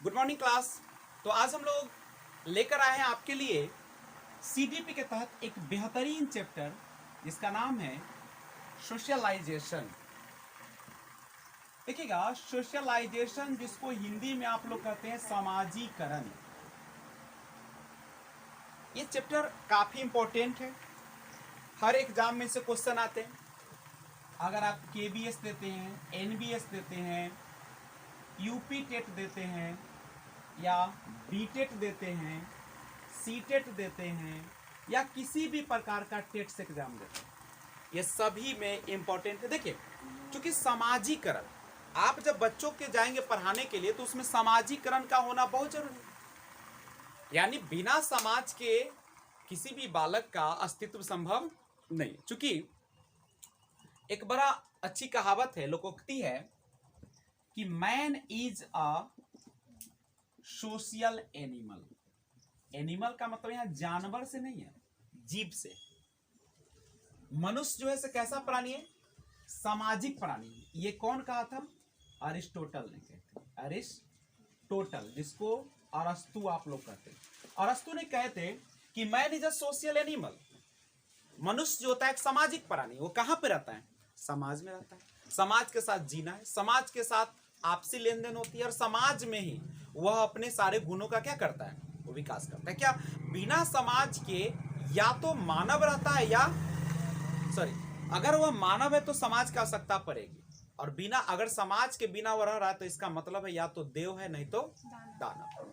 Good morning class. तो आज हम लोग लेकर आए हैं आपके लिए सीडीपी के तहत एक बेहतरीन चैप्टर जिसका नाम है सोशलाइजेशन। देखिएगा, सोशलाइजेशन जिसको हिंदी में आप लोग कहते हैं सामाजिकरण। ये चैप्टर काफी इंपॉर्टेंट है, हर एग्जाम में से क्वेश्चन आते हैं। अगर आप केबीएस देते हैं, एनबीएस देते हैं, यूपी टेट देते हैं या बीटेट देते हैं, सीटेट देते हैं या किसी भी प्रकार का टेट्स एग्जाम देते हैं, ये सभी में इंपॉर्टेंट है। देखिए, क्योंकि सामाजिकरण आप जब बच्चों के जाएंगे पढ़ाने के लिए तो उसमें सामाजिकरण का होना बहुत जरूरी है। यानी बिना समाज के किसी भी बालक का अस्तित्व संभव नहीं। चूंकि एक बड़ा अच्छी कहावत है, लोकोक्ति है कि man is a social animal. Animal का मतलब यहां जानवर से नहीं है, जीव से। मनुष्य जो है से कैसा प्राणी है? सामाजिक प्राणी। ये कौन कहा था? अरिस्टोटल ने कहते हैं, अरिस्टोटल, जिसको अरस्तु आप लोग कहते हैं। अरस्तु ने कहते कि man is a social animal. मनुष्य जो होता है एक सामाजिक प्राणी। वो कहां पे रहता है? समाज में रहता है। समाज के साथ जीना है, समाज के साथ आपसी लेन देन होती है और समाज में ही वह अपने सारे गुणों का क्या करता है? वो विकास करता है। क्या बिना समाज के या तो मानव रहता है या अगर वह मानव है तो समाज की आवश्यकता पड़ेगी, और बिना अगर समाज के बिना वह रह रहा है तो इसका मतलब है या तो देव है नहीं तो दानव।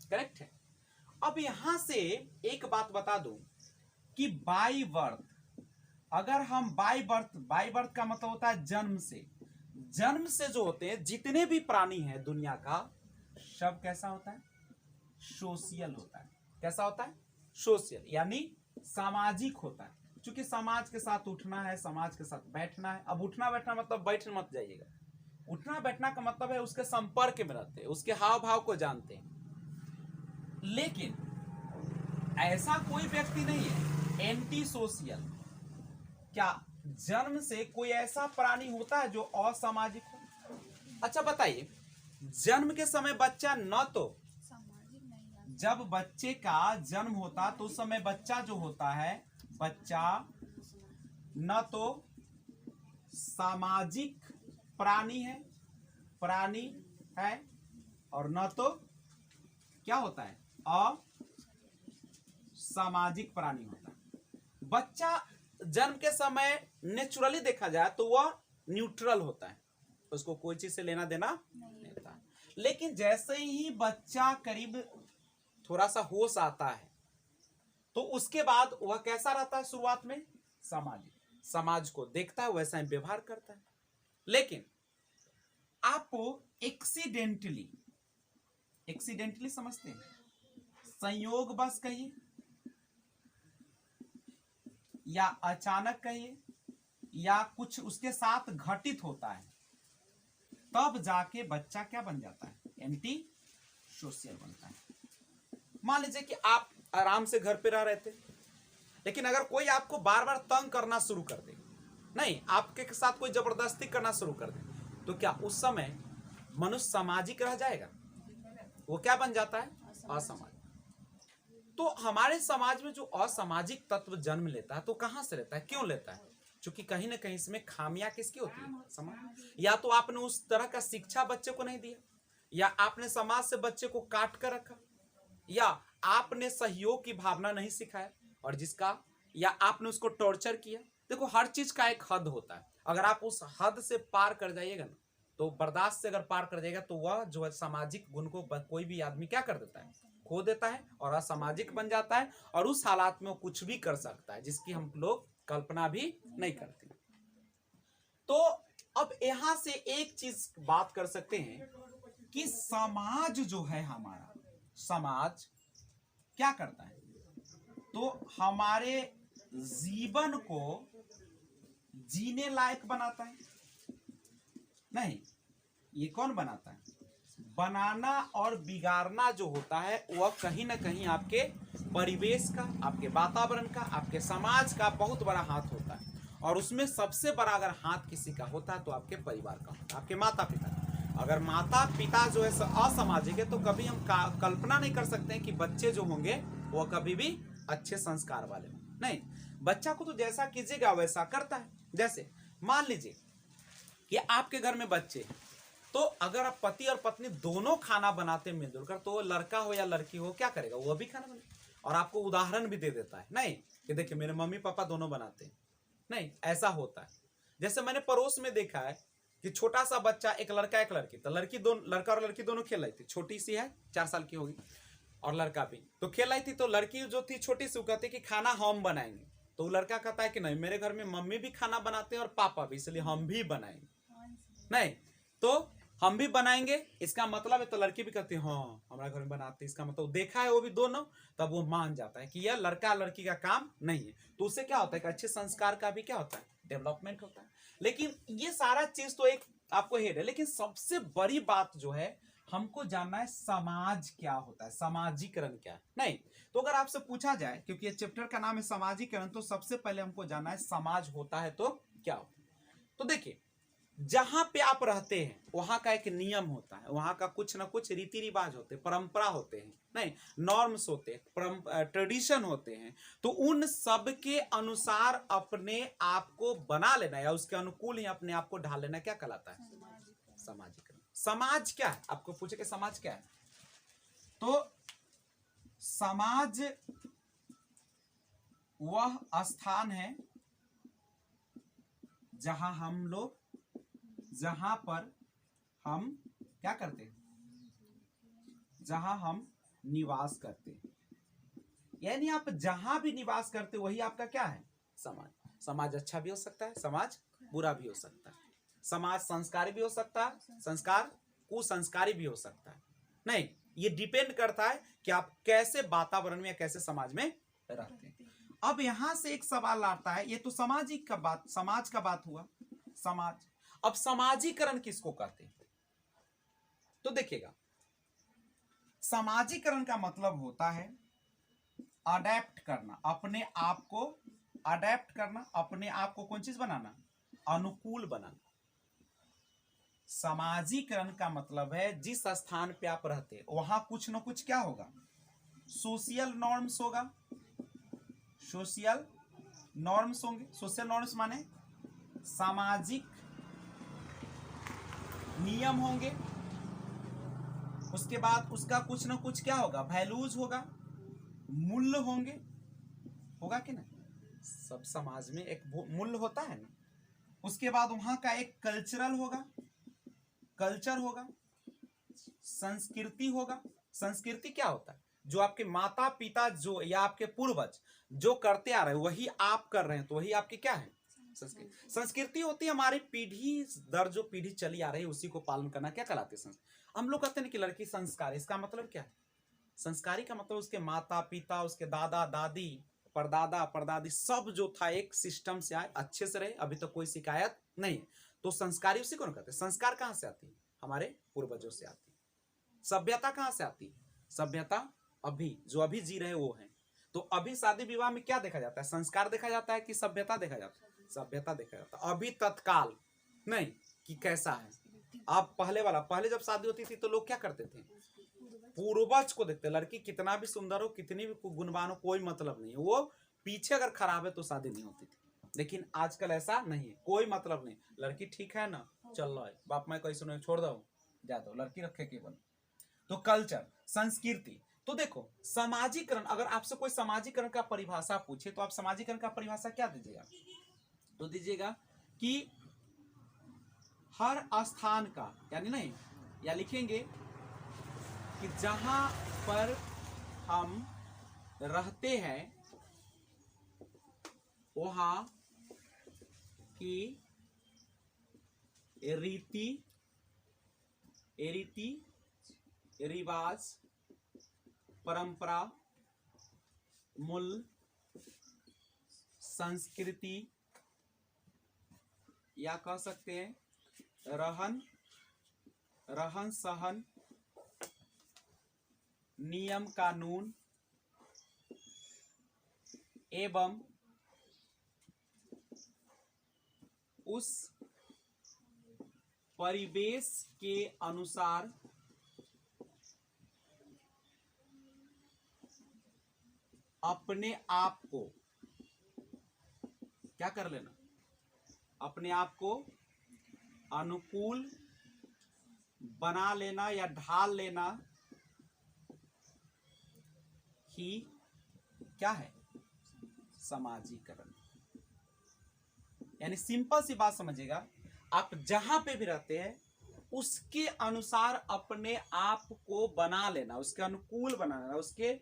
करेक्ट है। अब यहां से एक बात बता दूं कि बाई बर्थ, अगर हम बाई बर्थ का मतलब होता है जन्म से जो होते हैं जितने भी प्राणी हैं दुनिया का, सब कैसा होता है? सोशल होता है। कैसा होता है? सोशल, यानी सामाजिक होता है। क्योंकि समाज के साथ उठना है, समाज के साथ बैठना है। अब उठना बैठना मतलब बैठ मत जाइएगा। उठना बैठना का मतलब है उसके संपर्क में रहते हैं, उसके हाव भाव को जानते हैं। लेकिन ऐसा कोई व्यक्ति नहीं है एंटी सोशल। क्या जन्म से कोई ऐसा प्राणी होता है जो असामाजिक हो? अच्छा बताइए, जन्म के समय बच्चा न तो जब बच्चे का जन्म होता तो उस समय बच्चा जो होता है, बच्चा न तो सामाजिक प्राणी है और न तो क्या होता है? असामाजिक प्राणी होता है। बच्चा जन्म के समय नेचुरली देखा जाए तो वह न्यूट्रल होता है, उसको कोई चीज से लेना देना नहीं होता। लेकिन जैसे ही बच्चा करीब थोड़ा सा होश आता है तो उसके बाद वह कैसा रहता है? शुरुआत में सामाजिक, समाज को देखता है, वैसा ही व्यवहार करता है। लेकिन आप एक्सीडेंटली समझते हैं, संयोगवश कहिए या अचानक कहिए या कुछ उसके साथ घटित होता है, तब जाके बच्चा क्या बन जाता है? एंटी सोशल बनता है। मान लीजिए कि आप आराम से घर पे रह रहे थे, लेकिन अगर कोई आपको बार बार तंग करना शुरू कर दे, नहीं आपके साथ कोई जबरदस्ती करना शुरू कर दे, तो क्या उस समय मनुष्य सामाजिक रह जाएगा? वो क्या बन जाता है? असामाजिक। तो हमारे समाज में जो असामाजिक तत्व जन्म लेता है तो कहां से लेता है? क्यों लेता है? क्योंकि कहीं ना कहीं इसमें खामियां किसकी होती है? समाज। या तो आपने उस तरह का शिक्षा बच्चे को नहीं दिया, या आपने समाज से बच्चे को काट कर रखा, या आपने सहयोग की भावना नहीं सिखाया, और या आपने उसको टॉर्चर किया। देखो, हर चीज का एक हद होता है। अगर आप उस हद से पार कर जाइएगा ना, तो बर्दाश्त से अगर पार कर जाएगा तो वह जो है सामाजिक गुण को कोई भी आदमी क्या कर देता है? खो देता है और असामाजिक बन जाता है, और उस हालात में वो कुछ भी कर सकता है जिसकी हम लोग कल्पना भी नहीं करते। तो अब यहां से एक चीज बात कर सकते हैं कि समाज जो है, हमारा समाज क्या करता है? तो हमारे जीवन को जीने लायक बनाता है। नहीं, ये कौन बनाता है? बनाना और बिगाड़ना जो होता है वह कहीं ना कहीं आपके परिवेश का, आपके वातावरण का, आपके समाज का बहुत बड़ा हाथ होता है। और उसमें सबसे बड़ा अगर हाथ किसी का होता है तो आपके परिवार का होता है, आपके माता पिता का। अगर माता पिता जो है असामाजिक है तो कभी हम कल्पना नहीं कर सकते हैं कि बच्चे जो होंगे वो कभी भी अच्छे संस्कार वाले हों। नहीं, बच्चा को तो जैसा कीजिएगा वैसा करता है। जैसे मान लीजिए कि आपके घर में बच्चे हैं, तो अगर आप पति और पत्नी दोनों खाना बनाते मिलजुल कर, तो लड़का हो या लड़की हो क्या करेगा, वो भी खाना बनाएगा और आपको उदाहरण भी दे देता है, नहीं कि देखिए मेरे मम्मी पापा दोनों बनाते हैं। नहीं, ऐसा होता है। जैसे मैंने पड़ोस में देखा है कि छोटा सा बच्चा, एक लड़का एक लड़की, तो लड़का और लड़की दोनों खेल रही थी, छोटी सी है 4 साल की होगी और लड़का भी तो खेल रही थी। तो लड़की जो थी छोटी सी, वो कहती कि खाना हम बनाएंगे, तो लड़का कहता है कि नहीं, मेरे घर में मम्मी भी खाना बनाते हैं और पापा भी, इसलिए हम भी बनाएंगे। नहीं, तो हम भी बनाएंगे इसका मतलब है, तो लड़की भी कहती है हाँ हमारा घर में बनाते, इसका मतलब देखा है वो भी दोनों, तब वो मान जाता है कि यह लड़का लड़की का काम नहीं है। तो उससे क्या होता है कि अच्छे संस्कार का भी क्या होता है, डेवलपमेंट होता है। लेकिन ये सारा चीज तो एक आपको हेड है, लेकिन सबसे बड़ी बात जो है हमको जानना है समाज क्या होता है, समाजीकरण क्या है। नहीं, तो अगर आपसे पूछा जाए, क्योंकि ये चैप्टर का नाम है समाजीकरण, तो सबसे पहले हमको जानना है समाज होता है तो क्या होता है। तो देखिए, जहां पे आप रहते हैं वहां का एक नियम होता है, वहां का कुछ ना कुछ रीति रिवाज होते हैं, परंपरा होते हैं, नहीं नॉर्म्स होते हैं, ट्रेडिशन होते हैं। तो उन सब के अनुसार अपने आप को बना लेना या उसके अनुकूल ही अपने आप को ढाल लेना क्या कहलाता है, समाजीकरण। समाज क्या है, आपको पूछे कि समाज क्या है, तो समाज वह स्थान है जहां पर हम क्या करते हैं, जहां हम निवास करते हैं। यानी आप जहां भी निवास करते वही आपका क्या है, समाज। समाज अच्छा भी हो सकता है, समाज बुरा भी हो सकता है, समाज संस्कारी भी हो सकता है, संस्कार कुसंस्कारी भी हो सकता है। नहीं, ये डिपेंड करता है कि आप कैसे वातावरण में या कैसे समाज में रहते हैं। अब यहां से एक सवाल आता है, ये तो सामाजिक का बात, समाज का बात हुआ, समाज। अब समाजीकरण किसको कहते हैं, तो देखिएगा, समाजीकरण का मतलब होता है अडेप्ट करना, अपने आप को अडेप्ट करना, अपने आप को कौन चीज बनाना, अनुकूल बनाना। समाजीकरण का मतलब है जिस स्थान पे आप रहते वहां कुछ ना कुछ क्या होगा, सोशल नॉर्म्स होगा, सोशल नॉर्म्स होंगे। सोशल नॉर्म्स माने सामाजिक नियम होंगे। उसके बाद उसका कुछ ना कुछ क्या होगा, वैल्यूज होगा, मूल्य होंगे, होगा कि नहीं, सब समाज में एक मूल्य होता है ना। उसके बाद वहां का एक कल्चरल होगा, कल्चर होगा, संस्कृति होगा। संस्कृति क्या होता है, जो आपके माता पिता जो या आपके पूर्वज जो करते आ रहे हैं वही आप कर रहे हैं, तो वही आपकी क्या है, संस्कृति। संस्कृति होती है हमारी पीढ़ी दर जो पीढ़ी चली आ रही है उसी को पालन करना, क्या कहलाते हैं संस्कृति। हम लोग कहते हैं कि लड़की संस्कार, इसका मतलब क्या है, संस्कारी का मतलब उसके माता पिता, उसके दादा दादी, परदादा परदादी सब जो था एक सिस्टम से आए, अच्छे से रहे, अभी तक तो कोई शिकायत नहीं है, तो संस्कारी उसी को कहते हैं। संस्कार कहां से आती है, हमारे पूर्वजों से आती है। सभ्यता कहां से आती है, सभ्यता अभी जो अभी जी रहे वो है। तो अभी शादी विवाह में क्या देखा जाता है, संस्कार देखा जाता है कि सभ्यता देखा जाता है, सभ्यता देखा जाता है। अभी तत्काल नहीं कि कैसा है। आप पहले वाला, पहले जब शादी होती थी तो लोग क्या करते थे, पूर्वज को देखते, लड़की कितना भी सुंदर हो, कितनी भी गुणवान हो, कोई मतलब नहीं है, वो पीछे अगर खराब है तो शादी नहीं होती थी। लेकिन आजकल ऐसा नहीं है, कोई मतलब नहीं, लड़की ठीक है ना, चल रहा है, बाप माँ कैसे नहीं, छोड़ दो, जा दो, लड़की रखे केवल। तो कल्चर, संस्कृति। तो देखो समाजीकरण, अगर आपसे कोई समाजीकरण का परिभाषा पूछे तो आप समाजीकरण का परिभाषा क्या दीजिएगा, तो दीजिएगा कि हर स्थान का, यानी नहीं, या लिखेंगे कि जहां पर हम रहते हैं वहां की रीति रिवाज, परंपरा, मूल, संस्कृति, या कह सकते हैं रहन सहन, नियम कानून एवं उस परिवेश के अनुसार अपने आप को क्या कर लेना, अपने आप को अनुकूल बना लेना या ढाल लेना ही क्या है, समाजीकरण। यानी सिंपल सी बात समझिएगा, आप जहां पे भी रहते हैं उसके अनुसार अपने आप को बना लेना, उसके अनुकूल बना लेना, उसके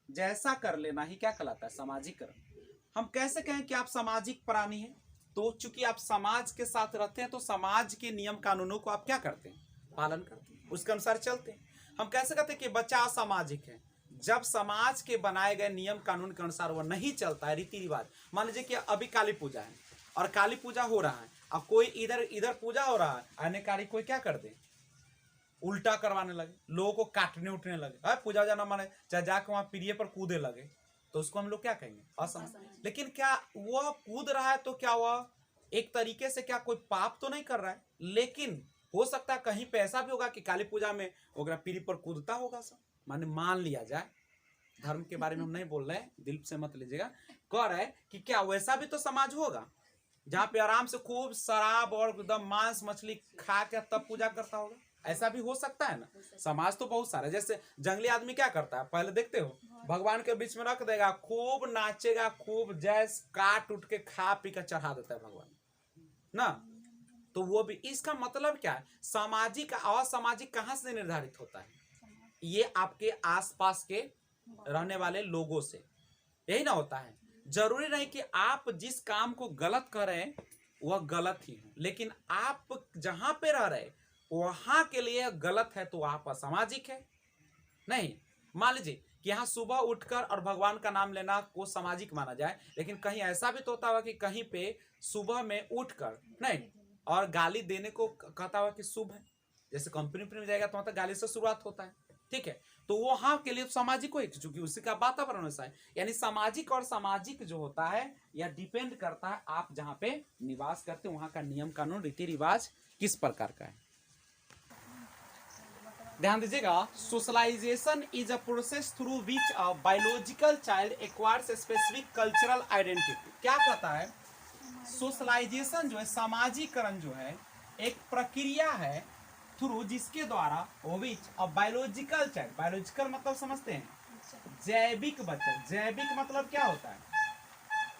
जैसा कर लेना ही क्या कहलाता है, समाजीकरण। हम कैसे कहें कि आप सामाजिक प्राणी हैं? तो चूंकि आप समाज के साथ रहते हैं तो समाज के नियम कानूनों को आप क्या करते हैं, पालन करते हैं, उसके अनुसार चलते हैं। हम कैसे कहते हैं कि बच्चा असामाजिक है? जब समाज के बनाए गए नियम कानून के अनुसार वो नहीं चलता है, रीति रिवाज। मान लीजिए कि अभी काली पूजा है और काली पूजा हो रहा है, अब कोई इधर इधर पूजा हो रहा है, अनेकारी कोई क्या कर दे, उल्टा करवाने लगे, लोगों को काटने उठने लगे, पूजा जाना माने चाहे जाके वहां पीढ़िए पर कूदे लगे, तो उसको हम लोग क्या कहेंगे, असमाजिक। लेकिन क्या वह कूद रहा है तो क्या वह एक तरीके से क्या कोई पाप तो नहीं कर रहा है? लेकिन हो सकता है कहीं पे ऐसा भी होगा कि काली पूजा में ओकरा पीढ़ी पर कूदता होगा सब, माने मान लिया जाए, धर्म के बारे में हम नहीं बोल रहे, दिल से मत लीजिएगा, कह रहे कि क्या वैसा भी तो समाज होगा जहाँ पे आराम से खूब शराब और एकदम मांस मछली खा के तब पूजा करता होगा? ऐसा भी हो सकता है ना। समाज तो बहुत सारा, जैसे जंगली आदमी क्या करता है, पहले देखते हो भगवान के बीच में रख देगा, खूब नाचेगा, खूब जैस काट उठ के खा पी कर चढ़ा देता है भगवान ना। तो वो भी, इसका मतलब क्या है, सामाजिक असामाजिक कहां से निर्धारित होता है? ये आपके आसपास के रहने वाले लोगों से, यही ना होता है। जरूरी नहीं कि आप जिस काम को गलत कर रहे हैं वह गलत ही हो, लेकिन आप जहां पे रह रहे वहां के लिए गलत है तो आप असामाजिक है नहीं। मान लीजिए कि यहाँ सुबह उठकर और भगवान का नाम लेना को सामाजिक माना जाए, लेकिन कहीं ऐसा भी तो होता होगा कि कहीं पे सुबह में उठकर नहीं और गाली देने को कहता हुआ कि शुभ है, जैसे कंपनी में जाएगा तो वहां तक गाली से शुरुआत होता है, ठीक है, तो वो हाँ के लिए सामाजिक हो, क्योंकि उसी का वातावरण ऐसा है। यानी सामाजिक और सामाजिक जो होता है यह डिपेंड करता है आप जहाँ पे निवास करते हैं वहां का नियम कानून रीति रिवाज किस प्रकार का है। ध्यान दीजिएगा, socialisation is a process through which a biological child acquires specific cultural identity. क्या कहता है, सोशलाइजेशन जो है, सामाजिकरण जो है, एक प्रक्रिया है थ्रू जिसके द्वारा विच अ बायोलॉजिकल चाइल्ड, बायोलॉजिकल मतलब समझते हैं, जैविक बच्चा, जैविक मतलब क्या होता है,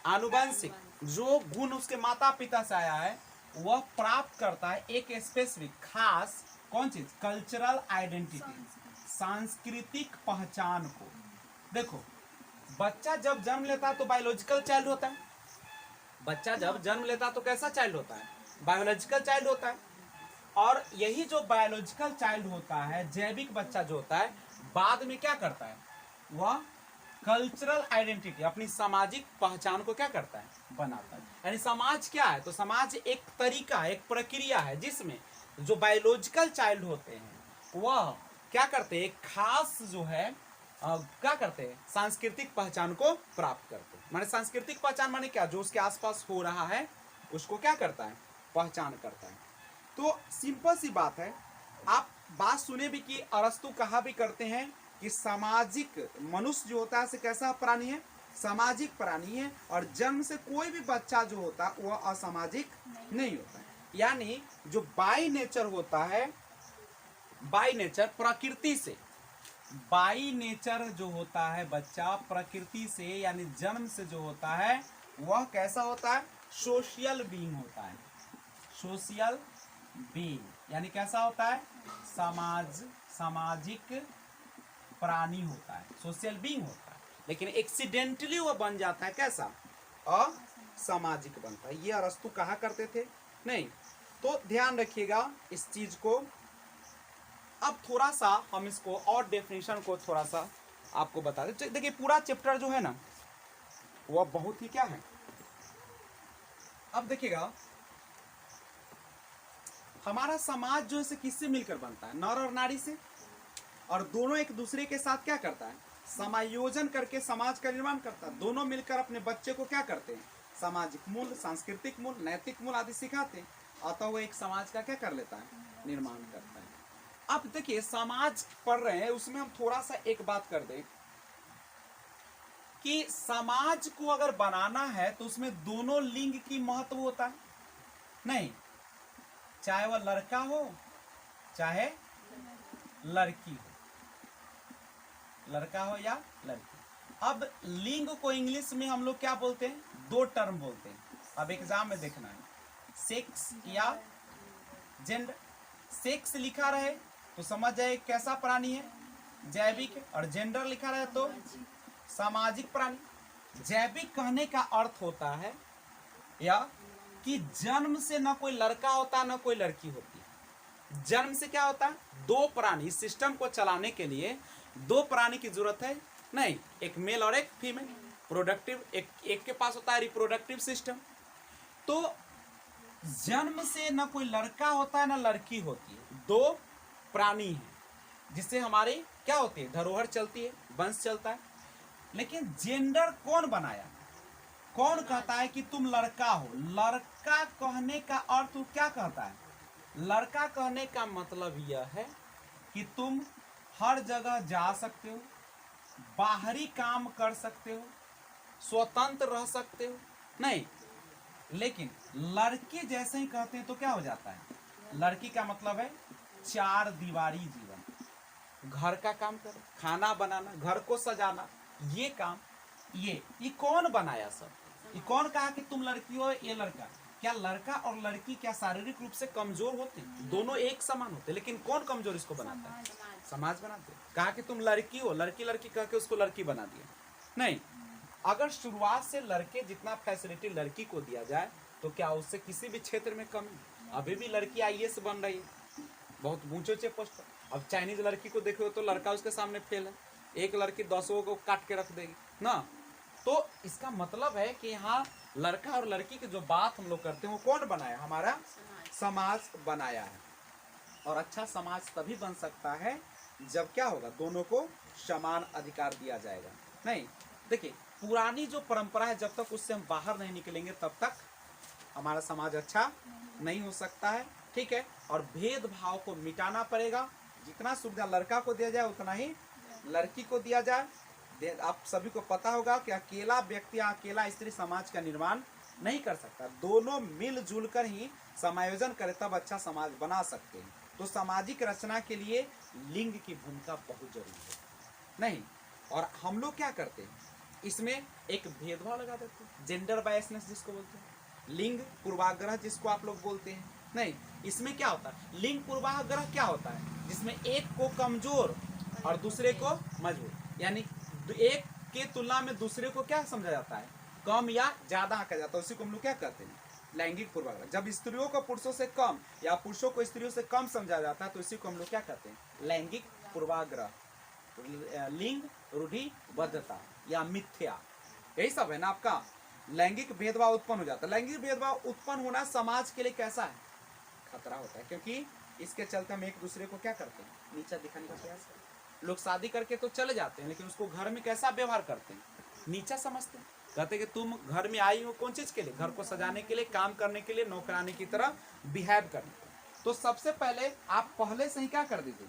आनुवंशिक, जो गुण उसके माता पिता से आया है वह प्राप्त करता है एक स्पेसिफिक खास कौन चीज, कल्चरल आइडेंटिटी, सांस्कृतिक पहचान को। देखो, बच्चा जब जन्म लेता है तो बायोलॉजिकल चाइल्ड होता है, बच्चा जब जन्म लेता है तो कैसा चाइल्ड होता है, बायोलॉजिकल चाइल्ड होता है। और यही जो बायोलॉजिकल चाइल्ड होता है, जैविक बच्चा जो होता है, बाद में क्या करता है, वह कल्चरल आइडेंटिटी, अपनी सामाजिक पहचान को क्या करता है, बनाता है। यानी समाज क्या है, तो समाज एक तरीका, एक प्रक्रिया है जिसमें जो बायोलॉजिकल चाइल्ड होते हैं वह क्या करते हैं, एक खास जो है क्या करते हैं, सांस्कृतिक पहचान को प्राप्त करते हैं। माने सांस्कृतिक पहचान माने क्या, जो उसके आसपास हो रहा है उसको क्या करता है, पहचान करता है। तो सिंपल सी बात है, आप बात सुने भी कि अरस्तु कहा भी करते हैं कि सामाजिक मनुष्य जो होता है से कैसा प्राणी है, सामाजिक प्राणी है, और जन्म से कोई भी बच्चा जो होता है वह असामाजिक नहीं होता है। यानी जो बाई नेचर होता है, बाई नेचर प्रकृति से, बाई नेचर जो होता है बच्चा प्रकृति से यानी जन्म से जो होता है वह कैसा होता है, सोशल बीइंग होता है, सोशल बीइंग यानी कैसा होता है, सामाजिक प्राणी होता है, सोशल बीइंग होता है। लेकिन एक्सीडेंटली वह बन जाता है कैसा, असामाजिक बनता है। ये अरस्तु कहा करते थे नहीं। तो ध्यान रखिएगा इस चीज को। अब थोड़ा सा हम इसको और डेफिनेशन को थोड़ा सा आपको बता दें। देखिए पूरा चैप्टर जो है ना वह बहुत ही क्या है, अब देखिएगा हमारा समाज जो है किससे मिलकर बनता है, नर और नारी से, और दोनों एक दूसरे के साथ क्या करता है, समायोजन करके समाज का निर्माण करता है। दोनों मिलकर अपने बच्चे को क्या करते हैं, सामाजिक मूल्य, सांस्कृतिक मूल्य, नैतिक मूल्य आदि सिखाते हैं, अतः वो एक समाज का क्या कर लेता है, निर्माण करता है। अब देखिए समाज पढ़ रहे हैं, उसमें हम थोड़ा सा एक बात कर दें कि समाज को अगर बनाना है तो उसमें दोनों लिंग की महत्व होता है। नहीं, चाहे वह लड़का हो चाहे लड़की हो, लड़का हो या लड़की। अब लिंग को इंग्लिश में हम लोग क्या बोलते हैं? दो टर्म बोलते हैं। अब एग्जाम में देखना है, सेक्स या जेंडर। सेक्स लिखा रहे तो समझ जाए कैसा प्राणी है, जैविक है, और जेंडर लिखा रहे तो सामाजिक प्राणी। जैविक कहने का अर्थ होता है या कि जन्म से ना कोई लड़का होता है ना कोई लड़की होती है। जन्म से क्या होता है? दो प्राणी, सिस्टम को चलाने के लिए दो प्राणी की जरूरत है। नहीं, एक मेल और एक फीमेल। प्रोडक्टिव एक के पास होता है रिप्रोडक्टिव सिस्टम। तो जन्म से ना कोई लड़का होता है ना लड़की होती है, दो प्राणी हैं जिससे हमारी क्या होती है? धरोहर चलती है, वंश चलता है। लेकिन जेंडर कौन बनाया? कौन कहता है कि तुम लड़का हो? लड़का कहने का अर्थ क्या कहता है? लड़का कहने का मतलब यह है कि तुम हर जगह जा सकते हो, बाहरी काम कर सकते हो, स्वतंत्र रह सकते हो। नहीं, लेकिन लड़के जैसे ही कहते हैं तो क्या हो जाता है? लड़की का मतलब है चार दीवारी जीवन, घर का काम करो, खाना बनाना, घर को सजाना, ये काम। ये कौन बनाया सब? ये कौन कहा कि तुम लड़की हो ये लड़का? क्या लड़का और लड़की क्या शारीरिक रूप से कमजोर होते हैं? दोनों एक समान होते हैं, लेकिन कौन कमजोर इसको बनाता है? समाज बनाते हैं। कहा कि तुम लड़की हो, लड़की लड़की कह के उसको लड़की बना दिया। नहीं, अगर शुरुआत से लड़के जितना फैसिलिटी लड़की को दिया जाए तो क्या उससे किसी भी क्षेत्र में कमी? अभी भी लड़की आईएएस बन रही है, बहुत ऊंचे ऊंचे पोस्ट पर। अब चाइनीज लड़की को देखो तो लड़का उसके सामने फेल है, एक लड़की 10 को काट के रख देगी ना। तो इसका मतलब है कि यहाँ लड़का और लड़की की जो बात हम लोग करते हैं वो कौन बनाया? हमारा समाज बनाया है। और अच्छा समाज तभी बन सकता है जब क्या होगा? दोनों को समान अधिकार दिया जाएगा। नहीं, देखिए पुरानी जो परंपरा है, जब तक उससे हम बाहर नहीं निकलेंगे तब तक हमारा समाज अच्छा नहीं हो सकता है। ठीक है, और भेदभाव को मिटाना पड़ेगा। जितना सुविधा लड़का को दिया जाए उतना ही लड़की को दिया जाए। आप सभी को पता होगा कि अकेला व्यक्ति या अकेला स्त्री समाज का निर्माण नहीं कर सकता, दोनों मिलजुल कर ही समायोजन करें तब अच्छा समाज बना सकते हैं। तो सामाजिक रचना के लिए लिंग की भूमिका बहुत जरूरी है। नहीं, और हम लोग क्या करते हैं? इसमें एक भेदभाव लगा देते हैं, जेंडर बायसनेस जिसको बोलते हैं, लिंग पूर्वाग्रह जिसको आप लोग बोलते हैं। नहीं, इसमें क्या होता है? लिंग पूर्वाग्रह क्या होता है? जिसमें एक को कमजोर और दूसरे को मजबूत, यानी एक के तुलना में दूसरे को क्या समझा जाता है? कम या ज्यादा आंका जाता है। उसी को हम लोग क्या कहते हैं? लैंगिक पूर्वाग्रह। जब स्त्रियों को पुरुषों से कम या पुरुषों को स्त्रियों से कम समझा जाता है तो इसी को हम लोग क्या कहते हैं? लैंगिक पूर्वाग्रह, लिंग रूढ़िबद्धता या मिथ्या, यही सब है ना आपका। लैंगिक भेदभाव उत्पन्न हो जाता है। लैंगिक भेदभाव उत्पन्न होना समाज के लिए कैसा है? खतरा होता है, क्योंकि इसके चलते हम एक दूसरे को क्या करते हैं? नीचा दिखाने का प्रयास करते हैं। लोग शादी करके तो चले जाते हैं, लेकिन उसको घर में कैसा व्यवहार करते हैं? नीचा समझते हैं। कहते हैं कि तुम घर में आई हो कौन चीज के लिए? घर को सजाने के लिए, काम करने के लिए, नौकरानी की तरह बिहेव करने के लिए। तो सबसे पहले आप पहले से ही क्या कर दीजिए?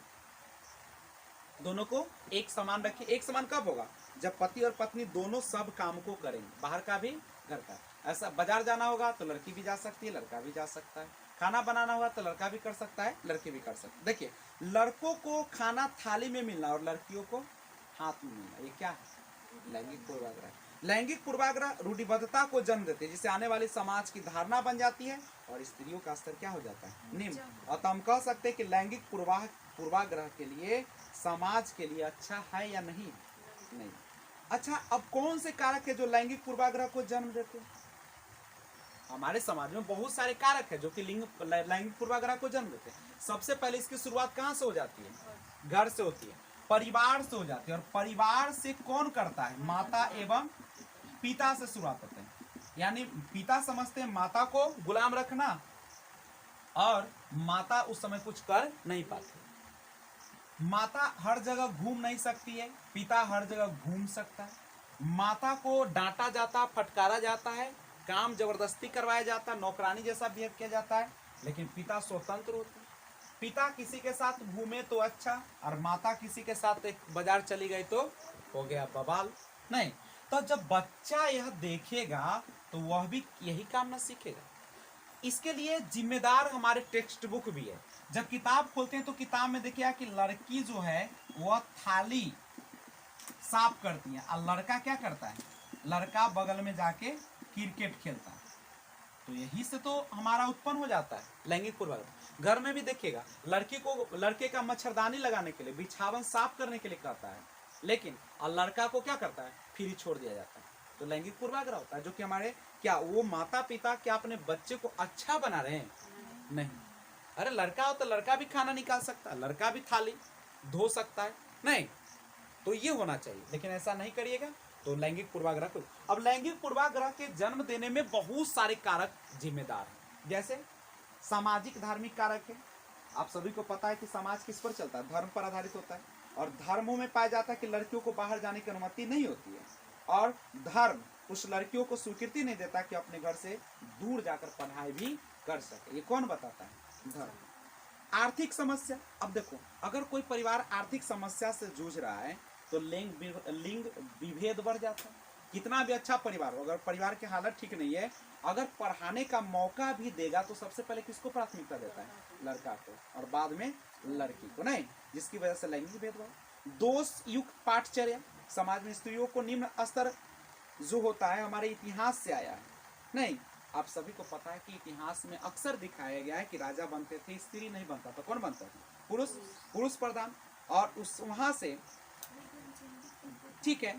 दोनों को एक समान रखिए। एक समान कब होगा? जब पति और पत्नी दोनों सब काम को करेंगे, बाहर का भी घर का। ऐसा बाजार जाना होगा तो लड़की भी जा सकती है, लड़का भी जा सकता है। खाना बनाना होगा तो लड़का भी कर सकता है, लड़की भी कर सकती है। देखिए, लड़कों को खाना थाली में मिलना और लड़कियों को हाथ में मिलना, ये क्या है? लैंगिक पूर्वाग्रह। लैंगिक पूर्वाग्रह रूढ़िबद्धता को जन्म देते हैं, जिससे आने वाली समाज की धारणा बन जाती है और स्त्रियों का स्तर क्या हो जाता है? निम्न। और तो हम कह सकते हैं कि लैंगिक पूर्वाग्रह के लिए समाज के लिए अच्छा है या नहीं? नहीं। अच्छा, अब कौन से कारक है जो लैंगिक पूर्वाग्रह को जन्म देते हैं? हमारे समाज में बहुत सारे कारक है जो कि लैंगिक पूर्वाग्रह को जन्म देते हैं। सबसे पहले इसकी शुरुआत कहाँ से हो जाती है? घर से होती है, परिवार से हो जाती है। और परिवार से कौन करता है? माता एवं पिता से शुरुआत होते हैं। यानी पिता समझते हैं माता को गुलाम रखना, और माता उस समय कुछ कर नहीं पाती। माता हर जगह घूम नहीं सकती है, पिता हर जगह घूम सकता है। माता को डांटा जाता, फटकारा जाता है, काम जबरदस्ती करवाया जाता है, नौकरानी जैसा बिहेव किया जाता है, लेकिन पिता स्वतंत्र होते हैं। पिता किसी के साथ घूमे तो अच्छा, और माता किसी के साथ एक बाजार चली गई तो हो गया बवाल। नहीं, तो जब बच्चा यह देखेगा तो वह भी यही काम ना सीखेगा। इसके लिए जिम्मेदार हमारे टेक्स्ट बुक भी है। जब किताब खोलते हैं तो किताब में देखिए कि लड़की जो है वह थाली साफ करती है, और लड़का क्या करता है, लड़का बगल में जाके क्रिकेट खेलता है। तो यही से तो हमारा उत्पन्न हो जाता है लैंगिक पूर्वाग्रह। घर में भी देखिएगा, लड़की को लड़के का मच्छरदानी लगाने के लिए, बिछावन साफ करने के लिए कहता है, लेकिन और लड़का को क्या करता है, फ्री छोड़ दिया जाता है। तो लैंगिक पूर्वाग्रह होता है, जो कि हमारे क्या वो माता पिता क्या अपने बच्चे को अच्छा बना रहे हैं? नहीं। अरे लड़का हो तो लड़का भी खाना निकाल सकता है, लड़का भी थाली धो सकता है, नहीं तो ये होना चाहिए, लेकिन ऐसा नहीं करिएगा तो लैंगिक पूर्वाग्रह को। अब लैंगिक पूर्वाग्रह के जन्म देने में बहुत सारे कारक जिम्मेदार हैं, जैसे सामाजिक धार्मिक कारक है। आप सभी को पता है कि समाज किस पर चलता है, धर्म पर आधारित होता है, और धर्मों में पाया जाता है कि लड़कियों को बाहर जाने की अनुमति नहीं होती है, और धर्म उस लड़कियों को स्वीकृति नहीं देता कि अपने घर से दूर जाकर पढ़ाई भी कर सके। ये कौन बताता है? धर्म। आर्थिक समस्या, अब देखो अगर कोई परिवार आर्थिक समस्या से जूझ रहा है तो लिंग विभेद बढ़ जाता है। कितना भी अच्छा परिवार हो, अगर परिवार की हालत ठीक नहीं है, अगर पढ़ाने का मौका भी देगा तो सबसे पहले किसको प्राथमिकता देता है? लड़का को, और बाद में लड़की को, नहीं, जिसकी वजह से लैंगिक भेदभाव। दोष युक्त पाठचर्या, समाज में स्त्रियों को निम्न स्तर जो होता है हमारे इतिहास से आया है। नहीं, आप सभी को पता है कि इतिहास में अक्सर दिखाया गया है कि राजा बनते थे, स्त्री नहीं बनता था। कौन बनता था? पुरुष प्रधान। और उस वहां से ठीक है,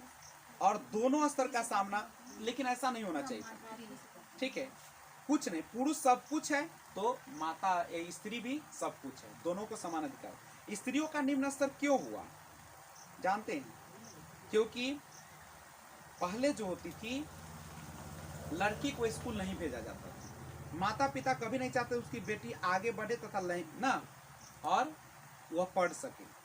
और दोनों स्तर का सामना, लेकिन ऐसा नहीं होना चाहिए, ठीक है, कुछ नहीं, पुरुष सब कुछ है तो माता स्त्री भी सब कुछ है, दोनों को समान अधिकार। स्त्रियों का निम्न स्तर क्यों हुआ जानते हैं? क्योंकि पहले जो होती थी, लड़की को स्कूल नहीं भेजा जाता था, माता पिता कभी नहीं चाहते उसकी बेटी आगे बढ़े तथा ना और वह पढ़ सके।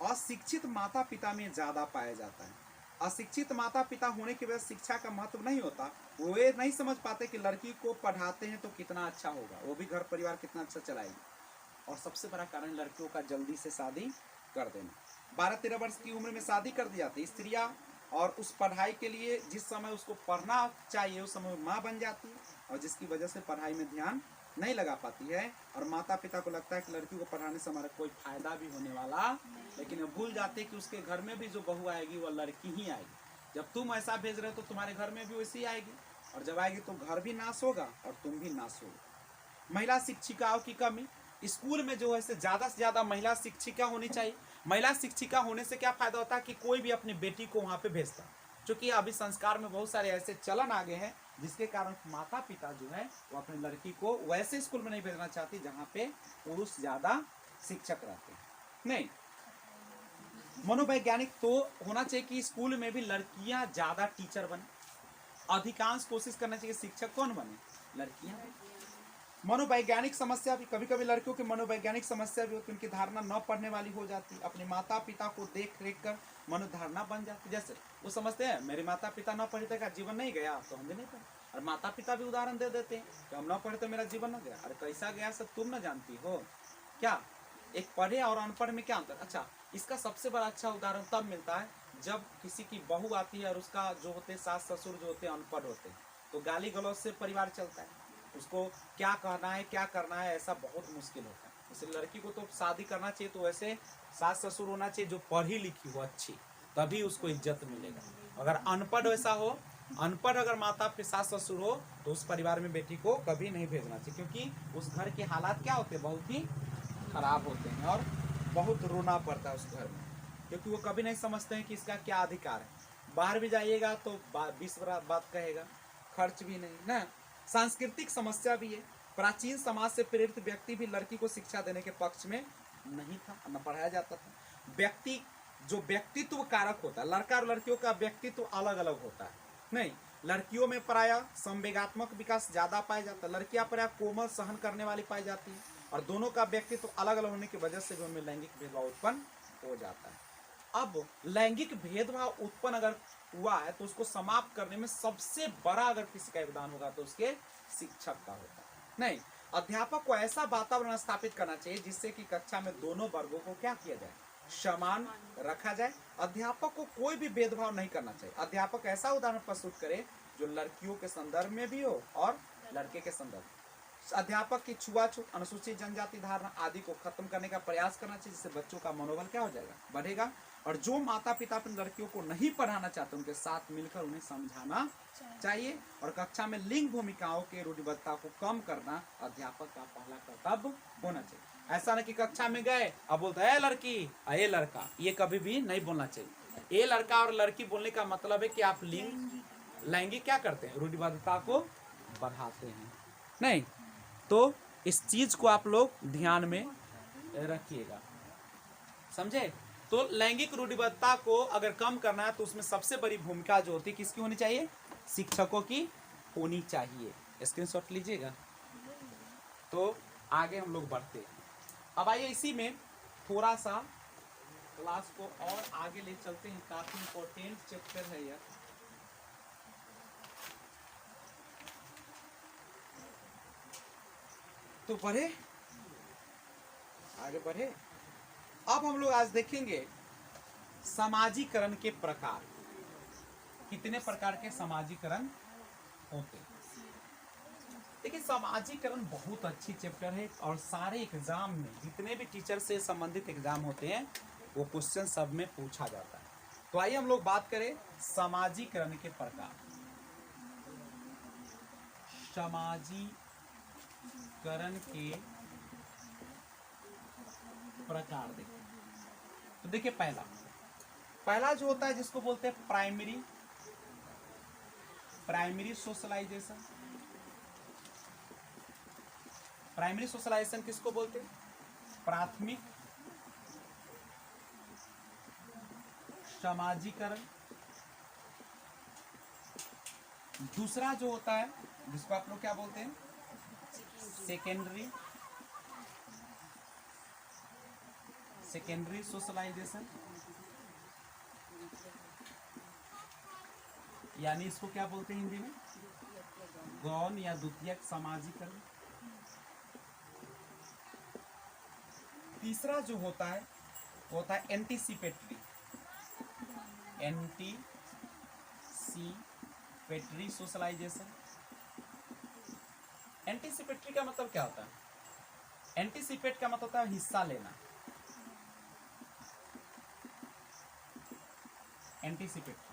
अशिक्षित माता पिता में ज्यादा पाया जाता है। अशिक्षित माता पिता होने की वजह से शिक्षा का महत्व नहीं होता, वो ये नहीं समझ पाते कि लड़की को पढ़ाते हैं तो कितना अच्छा होगा, वो भी घर परिवार कितना अच्छा चलाएगी। और सबसे बड़ा कारण लड़कियों का जल्दी से शादी कर देना। 12-13 वर्ष की उम्र में शादी कर दी जाती है स्त्रियां, और उस पढ़ाई के लिए जिस समय उसको पढ़ना चाहिए उस समय माँ बन जाती है, और जिसकी वजह से पढ़ाई में ध्यान नहीं लगा पाती है। और माता पिता को लगता है कि लड़की को पढ़ाने से हमारा कोई फायदा भी होने वाला, लेकिन वो भूल जाते हैं कि उसके घर में भी जो बहू आएगी वह लड़की ही आएगी। जब तुम ऐसा भेज रहे हो तो तुम्हारे घर में भी वैसी आएगी, और जब आएगी तो घर भी नाश होगा और तुम भी नाश होगा। महिला शिक्षिकाओं की कमी, स्कूल में जो है से ज़्यादा महिला शिक्षिका होनी चाहिए। महिला शिक्षिका होने से क्या फायदा होता है कि कोई भी अपनी बेटी को वहाँ पे भेजता, क्योंकि अभी संस्कार में बहुत सारे ऐसे चलन आ गए हैं जिसके कारण माता पिता जो है वो अपनी लड़की को वैसे स्कूल में नहीं भेजना चाहती जहाँ पे पुरुष ज़्यादा शिक्षक रहते हैं। नहीं, मनोवैज्ञानिक तो होना चाहिए कि स्कूल में भी लड़कियाँ ज़्यादा टीचर बने। अधिकांश कोशिश करना चाहिए शिक्षक कौन बने? लड़कियाँ। मनोवैज्ञानिक समस्या भी, कभी कभी लड़कियों की मनोवैज्ञानिक समस्या भी होती है, उनकी धारणा न पढ़ने वाली हो जाती, अपने माता पिता को देख रेख कर मनोधारणा बन जाती। जैसे वो समझते हैं मेरे माता पिता न पढ़े का जीवन नहीं गया, तो हम भी नहीं पढ़े। और माता पिता भी उदाहरण दे देते हैं कि हम न पढ़े तो मेरा जीवन न गया। अरे कैसा गया सब तुम न जानती हो क्या? एक पढ़े और अनपढ़ में क्या अंतर? अच्छा, इसका सबसे बड़ा अच्छा उदाहरण तब मिलता है जब किसी की बहू आती है और उसका जो होते सास ससुर जो होते अनपढ़ होते हैं, तो गाली गलौज से परिवार चलता है। उसको क्या कहना है क्या करना है ऐसा बहुत मुश्किल होता है। इसलिए लड़की को तो शादी करना चाहिए तो वैसे सास ससुर होना चाहिए जो पढ़ी लिखी हो अच्छी, तभी उसको इज्जत मिलेगा। अगर अनपढ़ वैसा हो, अनपढ़ अगर माता पे सास ससुर हो तो उस परिवार में बेटी को कभी नहीं भेजना चाहिए, क्योंकि उस घर के हालात क्या होते हैं? बहुत ही खराब होते हैं, और बहुत रोना पड़ता है उस घर में, क्योंकि वो कभी नहीं समझते हैं कि इसका क्या अधिकार है। बाहर भी जाइएगा तो 20 बात कहेगा, खर्च भी नहीं ना। सांस्कृतिक समस्या भी है। प्राचीन समाज से प्रेरित व्यक्ति भी लड़की को शिक्षा देने के पक्ष में नहीं था, न पढ़ाया जाता था। व्यक्तित्व कारक होता है, लड़का और लड़कियों का व्यक्तित्व अलग अलग होता है। नहीं, लड़कियों में प्रायः संवेगात्मक विकास ज्यादा पाया जाता है, लड़कियां प्रायः कोमल सहन करने वाली पाई जाती है, और दोनों का व्यक्तित्व अलग अलग होने की वजह से भी उनमें लैंगिक भेदभाव उत्पन्न हो जाता है। अब लैंगिक भेदभाव उत्पन्न अगर हुआ है तो उसको समाप्त करने में सबसे बड़ा अगर किसी का योगदान होगा तो उसके शिक्षक का होगा। नहीं, अध्यापक को ऐसा वातावरण स्थापित करना चाहिए जिससे कि कक्षा में दोनों वर्गों को क्या किया जाए, समान रखा जाए। अध्यापक को कोई भी भेदभाव नहीं करना चाहिए। अध्यापक ऐसा उदाहरण प्रस्तुत करे जो लड़कियों के संदर्भ में भी हो और लड़के के संदर्भ। अध्यापक की छुआछूत, अनुसूचित जनजाति धारणा आदि को खत्म करने का प्रयास करना चाहिए, जिससे बच्चों का मनोबल क्या हो जाएगा, बढ़ेगा। और जो माता पिता अपनी लड़कियों को नहीं पढ़ाना चाहते उनके साथ मिलकर उन्हें समझाना चाहिए। और कक्षा में लिंग भूमिकाओं के रूढ़िबद्धता को कम करना अध्यापक का पहला कर्तव्य होना चाहिए। ऐसा नहीं कि कक्षा में गए अब बोलते है लड़की ये लड़का, ये कभी भी नहीं बोलना चाहिए। ये लड़का और लड़की बोलने का मतलब है कि आप लैंगिक क्या करते हैं, रूढ़िबद्धता को बढ़ाते हैं। नहीं, तो इस चीज को आप लोग ध्यान में रखिएगा, समझे। तो लैंगिक रूढ़िबद्धता को अगर कम करना है तो उसमें सबसे बड़ी भूमिका जो होती है किसकी होनी चाहिए, शिक्षकों की होनी चाहिए। स्क्रीनशॉट लीजिएगा। तो आगे हम लोग बढ़ते हैं। अब आइए इसी में थोड़ा सा क्लास को और आगे ले चलते हैं, काफी इंपॉर्टेंट चैप्टर है यह। तो बढ़े, आगे बढ़े। अब हम लोग आज देखेंगे समाजीकरण के प्रकार। कितने प्रकार के समाजीकरण होते हैं। देखिए, समाजीकरण बहुत अच्छी चैप्टर है और सारे एग्जाम में जितने भी टीचर से संबंधित एग्जाम होते हैं वो क्वेश्चन सब में पूछा जाता है। तो आइए हम लोग बात करें समाजीकरण के प्रकार। समाजीकरण के प्रकार देखिए। तो देखिए, पहला जो होता है जिसको बोलते हैं प्राइमरी सोशलाइजेशन। प्राइमरी सोशलाइजेशन किसको बोलते हैं, प्राथमिक समाजीकरण। दूसरा जो होता है जिसको आप लोग क्या बोलते हैं, सेकेंडरी सोशलाइजेशन, यानी इसको क्या बोलते हैं हिंदी में, गौण या द्वितीयक समाजीकरण। तीसरा जो होता है वो होता है एंटीसिपेटरी सोशलाइजेशन। एंटीसिपेटरी का मतलब क्या होता है, एंटीसिपेट का मतलब होता है हिस्सा लेना, एंटीसिपेटरी।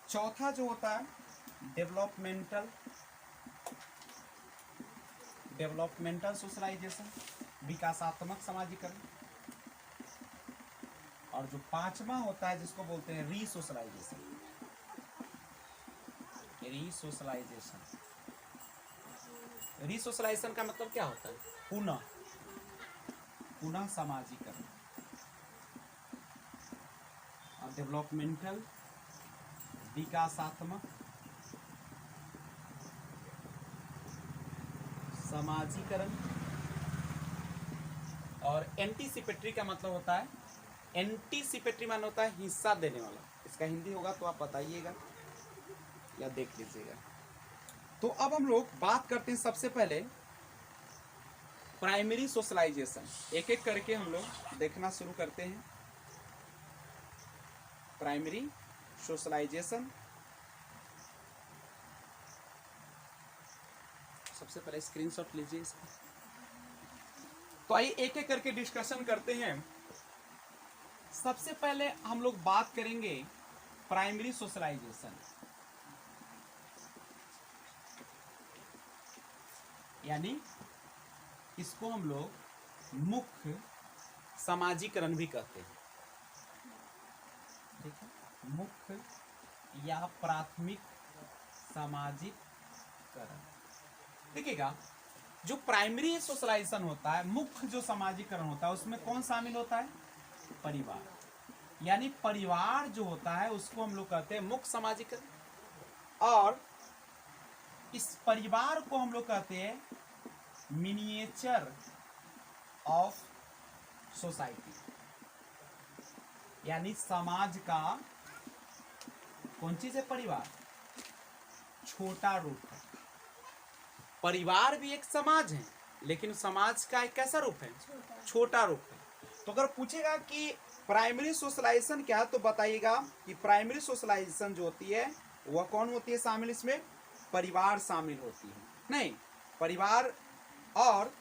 चौथा जो होता है डेवलपमेंटल सोशलाइजेशन, विकासात्मक समाजीकरण। और जो पांचवा होता है जिसको बोलते हैं रीसोशलाइजेशन। रीसोशलाइजेशन का मतलब क्या होता है, पुनः समाजीकरण। और डेवलपमेंटल, विकासात्मक समाजीकरण। और एंटीसिपेटरी का मतलब होता है, एंटीसिपेटरी मान होता है हिस्सा देने वाला। इसका हिंदी होगा तो आप बताइएगा या देख लीजिएगा। तो अब हम लोग बात करते हैं सबसे पहले प्राइमरी सोशलाइजेशन। एक एक करके हम लोग देखना शुरू करते हैं। प्राइमरी सोशलाइजेशन, सबसे पहले स्क्रीनशॉट लीजिए इसका। तो आइए एक एक करके डिस्कशन करते हैं। सबसे पहले हम लोग बात करेंगे प्राइमरी सोशलाइजेशन, यानी इसको हम लोग मुख्य समाजीकरण भी कहते हैं। ठीक है, मुख्य या प्राथमिक समाजीकरण। देखिएगा, जो प्राइमरी सोशलाइजेशन होता है, मुख्य जो समाजीकरण होता है, उसमें कौन शामिल होता है, परिवार। यानी परिवार जो होता है उसको हम लोग कहते हैं मुख्य समाजीकरण। और इस परिवार को हम लोग कहते हैं मिनिएचर ऑफ सोसाइटी, यानी समाज का कौन चीज है, परिवार, छोटा रूप है। परिवार भी एक समाज है, लेकिन समाज का एक कैसा रूप है? छोटा रूप है। तो अगर पूछेगा कि प्राइमरी सोशलाइजेशन क्या है, तो बताइएगा कि प्राइमरी सोशलाइजेशन जो होती है वह कौन होती है शामिल? इसमें परिवार शामिल होती है। नहीं, परिवार, और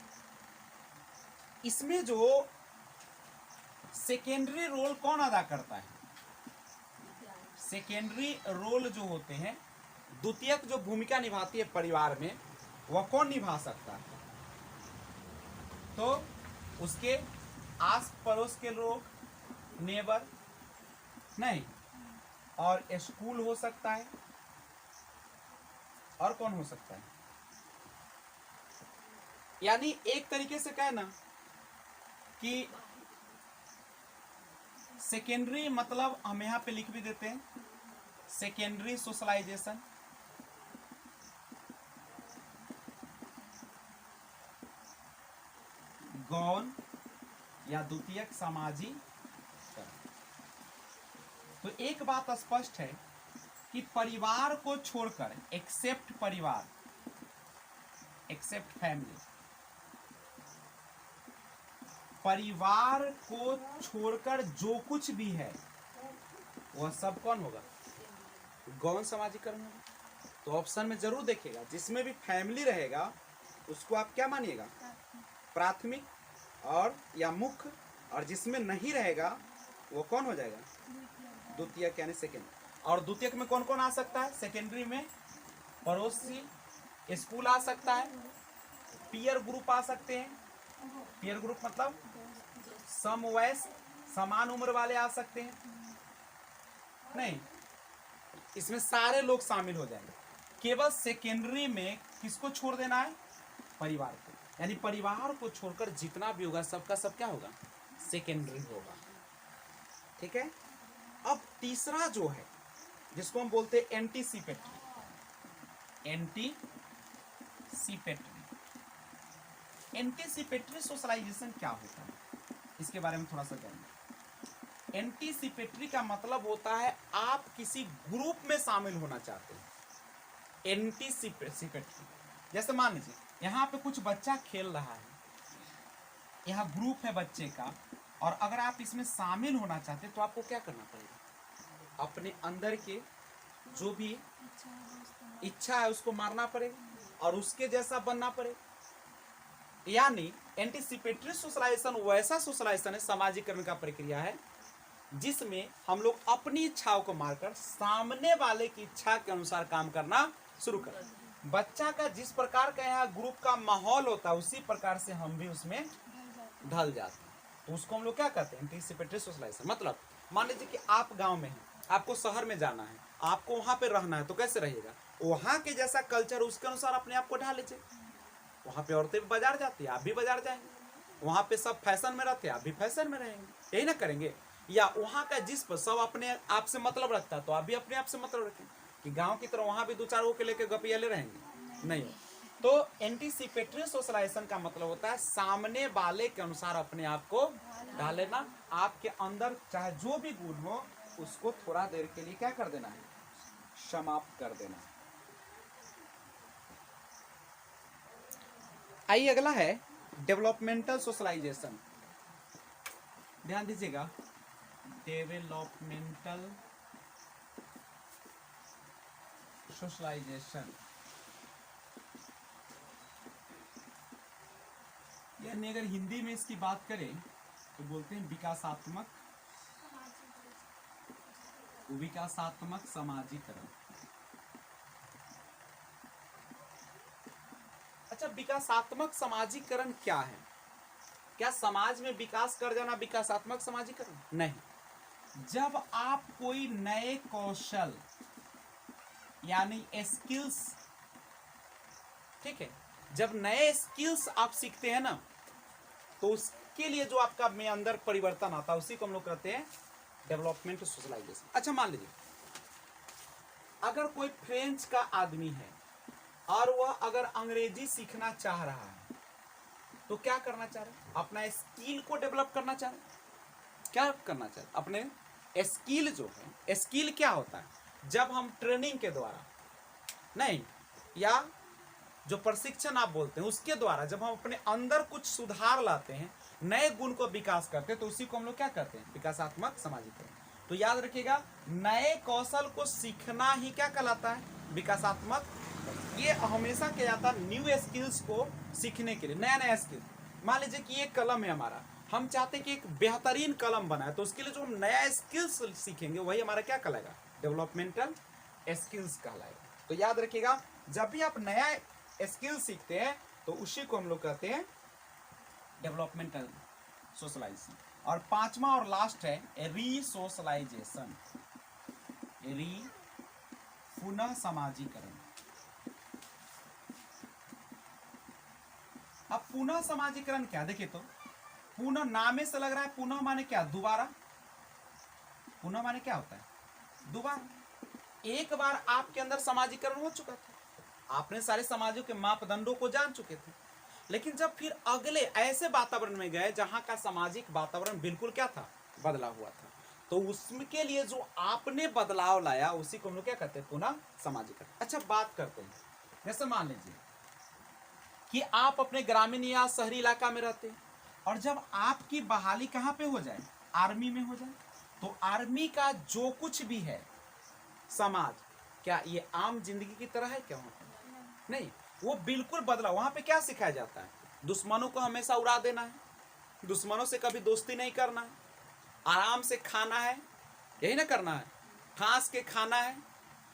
इसमें जो सेकेंडरी रोल कौन अदा करता है? सेकेंडरी रोल जो होते हैं, द्वितीयक जो भूमिका निभाती है परिवार में, वह कौन निभा सकता है? तो उसके आस पड़ोस के लोग, नेबर, नहीं, और स्कूल हो सकता है, और कौन हो सकता है? यानी एक तरीके से कहना कि सेकेंडरी मतलब हम यहां पे लिख भी देते हैं, सेकेंडरी सोशलाइजेशन गौण या द्वितीयक सामाजिक। तो एक बात स्पष्ट है कि परिवार को छोड़कर, एक्सेप्ट परिवार, एक्सेप्ट फैमिली, परिवार को छोड़कर जो कुछ भी है वह सब कौन होगा? गौण सामाजिकरण होगा। तो ऑप्शन में जरूर देखिएगा, जिसमें भी फैमिली रहेगा उसको आप क्या मानिएगा? प्राथमिक और या मुख्य, और जिसमें नहीं रहेगा वो कौन हो जाएगा? द्वितीयक यानी सेकेंड। और द्वितीयक में कौन कौन आ सकता है? सेकेंडरी में पड़ोसी, स्कूल आ सकता है, पीयर ग्रुप आ सकते हैं। पीयर ग्रुप मतलब समवयस्क, समान उम्र वाले आ सकते हैं। नहीं, इसमें सारे लोग शामिल हो जाएंगे। केवल सेकेंडरी में किसको छोड़ देना है? परिवार को। यानी परिवार को छोड़कर जितना भी होगा सबका सब क्या होगा? सेकेंडरी होगा। ठीक है। अब तीसरा जो है जिसको हम बोलते हैं एंटीसिपेटरी। एंटीसिपेटरी सोशलाइजेशन क्या होता है, इसके बारे में थोड़ा सा जानिए। एंटीसिपेटरी का मतलब होता है आप किसी ग्रुप में शामिल होना चाहते हैं। एंटीसिपेटरी, जैसे मान लीजिए यहाँ पे कुछ बच्चा खेल रहा है, यहाँ ग्रुप है बच्चे का, और अगर आप इसमें शामिल होना चाहते हैं तो आपको क्या करना पड़ेगा? अपने अंदर के जो भी इच्छा है उसको मारना पड़ेगा और उसके जैसा बनना पड़ेगा। यानी एंटीसिपेटरी सोशलाइजेशन वैसा सोशलाइजेशन है, सामाजिकरण का प्रक्रिया है, जिसमें हम लोग अपनी इच्छाओं को मारकर सामने वाले की इच्छा के अनुसार काम करना शुरू करें। बच्चा का जिस प्रकार का यहाँ ग्रुप का माहौल होता है उसी प्रकार से हम भी उसमें ढल जाते हैं। तो उसको हम लोग क्या कहते हैं? Anticipatory socialisation. मतलब मान लीजिए कि आप गांव में हैं, आपको शहर में जाना है, आपको वहां पे रहना है, तो कैसे रहिएगा? वहां के जैसा कल्चर उसके अनुसार अपने आप को ढाल लीजिए। वहां पे औरतें भी बाजार जाती है, आप भी बाजार जाएंगे। वहां पे सब फैशन में रहते हैं, आप भी फैशन में रहेंगे, यही ना करेंगे? या वहां का जिस पर सब अपने आप से मतलब रखता है तो आप भी अपने आप से मतलब रखें। कि गांव की तरह वहां भी दो चार के लेके गपियाले रहेंगे? नहीं। तो एंटीसिपेटरी सोशलाइजेशन का मतलब होता है सामने वाले के अनुसार अपने आप को ढाल लेना। आपके अंदर चाहे जो भी गुण हो उसको थोड़ा देर के लिए क्या कर देना है? समाप्त कर देना। आइए अगला है डेवलपमेंटल सोशलाइजेशन। ध्यान दीजिएगा, डेवलपमेंटल सोशलाइजेशन, यानी अगर हिंदी में इसकी बात करें तो बोलते हैं विकासात्मक सामाजिकरण। अच्छा, विकासात्मक सामाजिकरण क्या है? क्या समाज में विकास कर जाना विकासात्मक सामाजिकरण? नहीं। जब आप कोई नए कौशल यानी स्किल्स, ठीक है, जब नए स्किल्स आप सीखते हैं ना, तो उसके लिए जो आपका में अंदर परिवर्तन आता है उसी को हम लोग कहते हैं डेवलपमेंट सोशलाइजेशन। अच्छा, मान लीजिए अगर कोई फ्रेंच का आदमी है और वह अगर अंग्रेजी सीखना चाह रहा है तो क्या करना चाह रहा है? अपना स्किल को डेवलप करना चाह रहा है। क्या करना चाह रहा है? अपने स्किल जो है, स्किल क्या होता है? जब हम ट्रेनिंग के द्वारा नहीं, या जो प्रशिक्षण आप बोलते हैं, उसके द्वारा जब हम अपने अंदर कुछ सुधार लाते हैं, नए गुण को विकास करते हैं, तो उसी को हम लोग क्या कहते हैं? विकासात्मक समाजीकरण। तो याद रखिएगा, नए कौशल को सीखना ही क्या कहलाता है? विकासात्मक। ये हमेशा क्या जाता है? न्यू स्किल्स को सीखने के लिए, नया नया स्किल। मान लीजिए कि ये कलम है हमारा, हम चाहते हैं कि एक बेहतरीन कलम बनाए, तो उसके लिए जो हम नया स्किल्स सीखेंगे वही हमारा क्या कहलाएगा? डेवलपमेंटल स्किल्स कहलाएगा। तो याद रखिएगा, जब भी आप नया स्किल सीखते हैं तो उसी को हम लोग कहते हैं डेवलपमेंटल सोशलाइजेशन। और पांचवा और लास्ट है रीसोशलाइजेशन, पुनः समाजीकरण। अब पुनः समाजीकरण क्या? देखिए, तो पुनः नामे से लग रहा है, पुनः माने क्या? दोबारा। पुनः माने क्या होता है? दोबारा। एक बार आपके अंदर समाजीकरण हो चुका था, आपने सारे समाजों के मापदंडों को जान चुके थे, लेकिन जब फिर अगले ऐसे वातावरण में गए जहां का सामाजिक वातावरण बिल्कुल क्या था? बदला हुआ था, तो उसके लिए जो आपने बदलाव लाया उसी को हम लोग क्या कहते हैं? पुनः समाजीकरण। अच्छा, बात करते हैं, जैसे मान लीजिए कि आप अपने ग्रामीण या शहरी इलाका में रहते हैं, और जब आपकी बहाली कहाँ पे हो जाए? आर्मी में हो जाए, तो आर्मी का जो कुछ भी है समाज, क्या ये आम जिंदगी की तरह है क्या? वहां पर नहीं, वो बिल्कुल बदला। वहां पे क्या सिखाया जाता है? दुश्मनों को हमेशा उड़ा देना है, दुश्मनों से कभी दोस्ती नहीं करना है, आराम से खाना है, यही ना करना है, ठास के खाना है,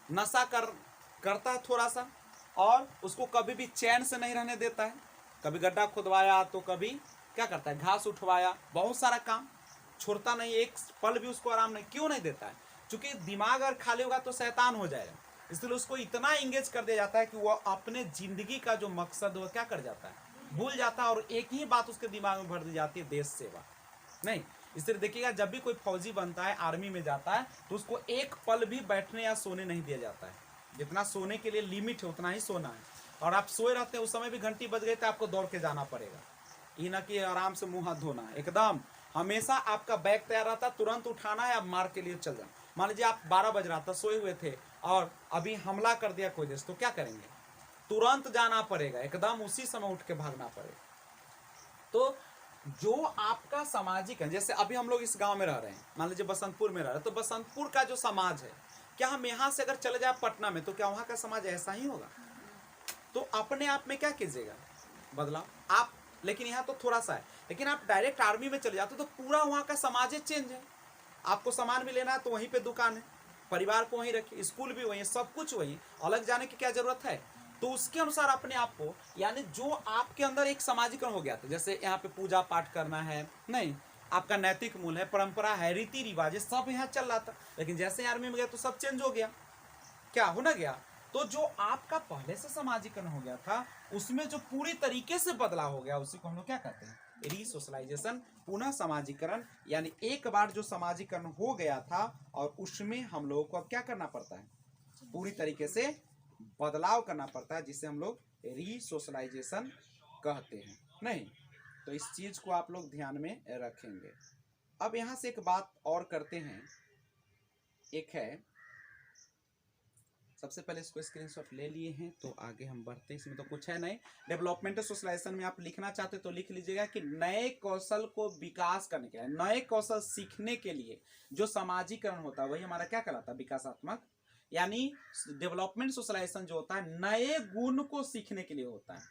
नशा करता है थोड़ा सा, और उसको कभी भी चैन से नहीं रहने देता है। कभी गड्ढा खुदवाया तो कभी क्या करता है? घास उठवाया, बहुत सारा काम छोड़ता नहीं, एक पल भी उसको आराम नहीं। क्यों नहीं देता है? क्योंकि दिमाग अगर खाली होगा तो शैतान हो जाएगा, इसलिए उसको इतना इंगेज कर दिया जाता है कि वह अपने जिंदगी का जो मकसद वो क्या कर जाता है? भूल जाता है, और एक ही बात उसके दिमाग में भर दी जाती है, देश सेवा। नहीं, इसलिए देखिएगा, जब भी कोई फौजी बनता है, आर्मी में जाता है, तो उसको एक पल भी बैठने या सोने नहीं दिया जाता है। जितना सोने के लिए लिमिट है उतना ही सोना है, और आप सोए रहते हैं, उस समय भी घंटी बज गई तो आपको दौड़ के जाना पड़ेगा, ये ना कि आराम से मुंह हाथ धोना है। एकदम हमेशा आपका बैग तैयार रहता है, तुरंत उठाना है, आप मार के लिए चल जाना। मान लीजिए आप 12 बज रहा था, सोए हुए थे, और अभी हमला कर दिया कोई देश, तो क्या करेंगे? तुरंत जाना पड़ेगा, एकदम उसी समय उठ के भागना पड़ेगा। तो जो आपका सामाजिक है, जैसे अभी हम लोग इस गांव में रह रहे हैं, मान लीजिए बसंतपुर में रह रहे हैं, तो बसंतपुर का जो समाज है, क्या हम यहाँ से अगर चले जाए पटना में, तो क्या वहाँ का समाज ऐसा ही होगा? तो अपने आप में क्या कीजिएगा? बदलाव आप। लेकिन यहाँ तो थोड़ा सा है, लेकिन आप डायरेक्ट आर्मी में चले जाते तो पूरा वहाँ का समाज चेंज है। आपको सामान भी लेना है तो वहीं पे दुकान है, परिवार को वहीं रखिए, स्कूल भी वहीं, सब कुछ वहीं, अलग जाने की क्या जरूरत है? तो उसके अनुसार अपने आप को, यानी जो आपके अंदर एक समाजीकरण हो गया था, जैसे यहाँ पे पूजा पाठ करना है, नहीं, आपका नैतिक मूल है, परंपरा है, रीति रिवाज है, सब यहाँ चल रहा था, लेकिन जैसे आर्मी में गया तो सब चेंज हो गया। क्या हो ना गया? तो जो आपका पहले से समाजीकरण हो गया था, उसमें जो पूरी तरीके से बदलाव हो गया, उसी को हम लोग क्या कहते हैं? रीसोशलाइजेशन, पुनः समाजीकरण। यानी एक बार जो समाजीकरण हो गया था, और उसमें हम लोगों को अब क्या करना पड़ता है? पूरी तरीके से बदलाव करना पड़ता है, जिसे हम लोग रीसोशलाइजेशन कहते हैं। नहीं, तो इस चीज को आप लोग ध्यान में रखेंगे। अब यहां से एक बात और करते हैं, एक है, सबसे पहले इसको स्क्रीनशॉट ले लिए हैं, तो आगे हम बढ़ते हैं। इसमें तो कुछ है नहीं। डेवलपमेंटल सोशलाइजेशन में आप लिखना चाहते तो लिख लीजिएगा कि नए कौशल को विकास करने के लिए, नए कौशल सीखने के लिए जो समाजीकरण होता है वही हमारा क्या कहलाता है? विकासात्मक। यानी डेवलपमेंट सोशलाइजेशन जो होता है नए गुण को सीखने के लिए होता है,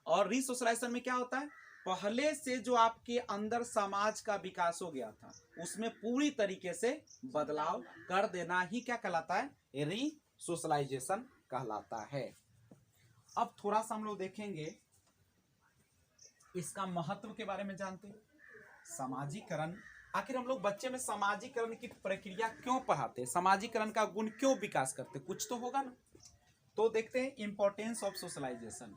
और रीसोशलाइजेशन में क्या होता है? पहले से जो आपके अंदर समाज का विकास हो गया था उसमें पूरी तरीके से बदलाव कर देना ही क्या कहलाता है? रीसोशलाइजेशन कहलाता है। अब थोड़ा सा हम लोग देखेंगे, इसका महत्व के बारे में जानते हैं। समाजीकरण, आखिर हम लोग बच्चे में समाजीकरण की प्रक्रिया क्यों पढ़ाते हैं? समाजीकरण का गुण क्यों विकास करते? कुछ तो होगा ना। तो देखते हैं importance of socialisation.